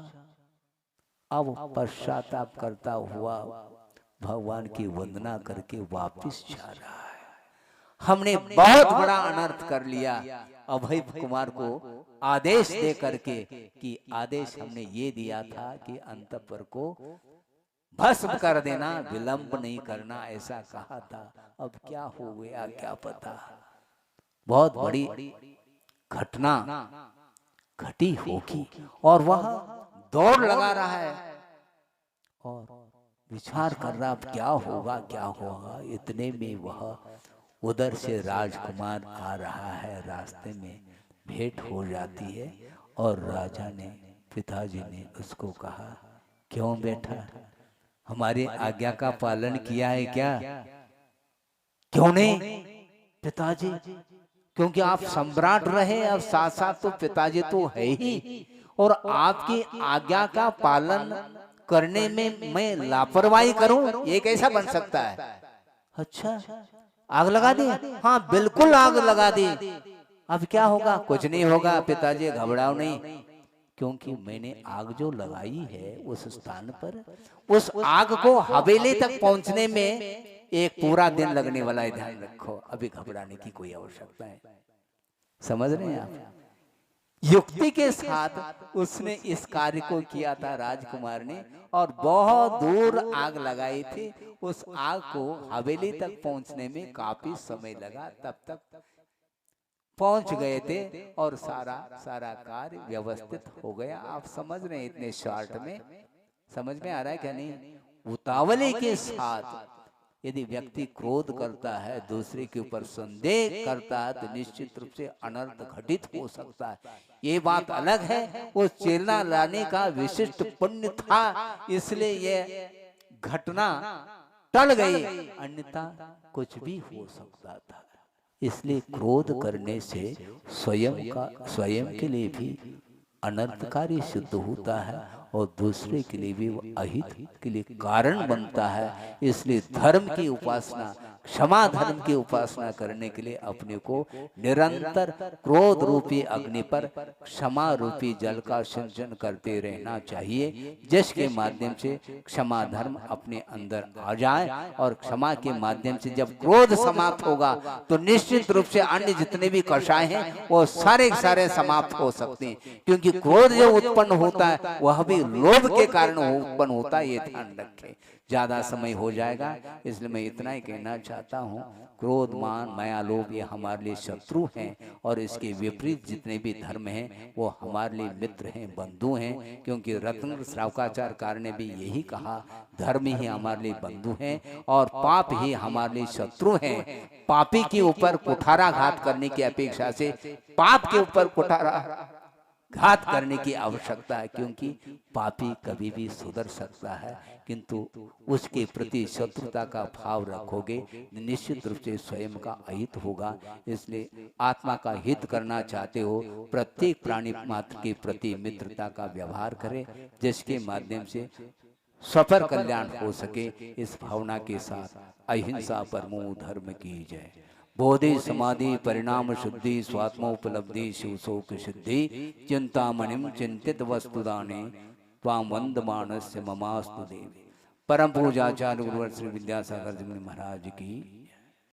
अब पश्चाताप करता हुआ भगवान की वंदना करके वापिस जा रहा है। हमने बहुत बड़ा अनर्थ कर लिया। अभय कुमार को आदेश दे करके कि आदेश हमने ये दिया था कि अंतःपुर को भस्म कर देना, विलंब नहीं करना, ऐसा कहा था। अब क्या हो गया क्या पता। बहुत बड़ी घटना घटी होगी और वह दौड़ लगा रहा है और विचार कर रहा अब क्या होगा क्या होगा। इतने में वह उधर से राजकुमार आ रहा है, रास्ते में भेंट हो जाती है और राजा ने, पिताजी ने उसको कहा, क्यों बेटा, हमारी आज्ञा का पालन किया है क्या? क्यों नहीं पिताजी, क्योंकि आप सम्राट रहे, अब साथ साथ तो पिताजी तो है ही, और आपकी आज्ञा का पालन करने में मैं लापरवाही करूं, ये कैसा बन सकता है? अच्छा, आग लगा दी? हाँ बिल्कुल आग लगा दी। अब क्या होगा? कुछ नहीं होगा पिताजी, घबराओ नहीं, क्योंकि मैंने आग जो लगाई है उस स्थान पर, उस आग को हवेली तक पहुंचने में एक पूरा दिन लगने वाला है। ध्यान रखो, अभी घबराने की कोई आवश्यकता है। समझ रहे हैं आप? युक्ति के साथ उसने इस कार्य को किया था राजकुमार ने, और बहुत दूर आग लगाई थी। उस आग को हवेली तक पहुंचने में काफी समय लगा, तब तक पहुंच गए थे और सारा कार्य व्यवस्थित हो गया। आप समझ रहे हैं? इतने शॉर्ट में समझ में आ रहा है क्या नहीं? उतावले के साथ यदि व्यक्ति क्रोध करता है, दूसरे के ऊपर संदेह करता है, तो निश्चित रूप से अनर्थ घटित हो सकता है। ये बात अलग है, वो चेलना लाने का विशिष्ट पुण्य था, इसलिए ये घटना टल गई, अन्यथा कुछ भी हो सकता था। इसलिए क्रोध करने से स्वयं के लिए भी अनर्थकारी सिद्ध होता है और दूसरे के लिए भी अहित के लिए कारण बनता है। इसलिए धर्म की उपासना, क्षमा धर्म की उपासना करने के लिए अपने को निरंतर क्रोध रूपी अग्नि पर क्षमा रूपी जल का सिंचन करते रहना चाहिए, जिसके माध्यम से क्षमा धर्म अपने अंदर आ जाए। और क्षमा के माध्यम से जब क्रोध समाप्त होगा तो निश्चित रूप से अन्य जितने भी कषाय हैं वो सारे समाप्त हो सकते हैं, क्योंकि क्रोध जो उत्पन्न होता है वह भी लोभ के कारण उत्पन्न होता है। ये ध्यान रखें, ज्यादा समय हो जाएगा, इसलिए मैं इतना ही कहना चाहता हूँ। क्रोध, मान, माया, लोभ ये हमारे लिए शत्रु हैं, और इसके विपरीत जितने भी धर्म हैं वो हमारे लिए मित्र हैं, बंधु हैं। क्योंकि रत्न श्रावकाचार्य ने भी यही कहा, धर्म ही हमारे लिए बंधु हैं और पाप ही हमारे लिए शत्रु हैं। पापी के ऊपर कुठाराघात करने की अपेक्षा से पाप के ऊपर कुठारा घात करने की आवश्यकता है, क्योंकि पापी कभी भी सुधर सकता है, किंतु उसके प्रति शत्रुता का भाव रखोगे निश्चित रूप से स्वयं का अहित होगा। इसलिए आत्मा का हित करना चाहते हो, प्रत्येक प्राणी मात्र के प्रति मित्रता का व्यवहार करें, जिसके माध्यम से सफल कल्याण हो सके। इस भावना के साथ अहिंसा परमो धर्म की जय। बोधि समाधि परिणाम शुद्धि स्वात्मोपलब्धि शिवशोक सिद्धि चिंतामणिम चिंतित वस्तुदाने त्वाम वंदमानस्य ममास्तु देवी। परम पूजाचार्य गुरुवर श्री विद्यासागर जी महाराज की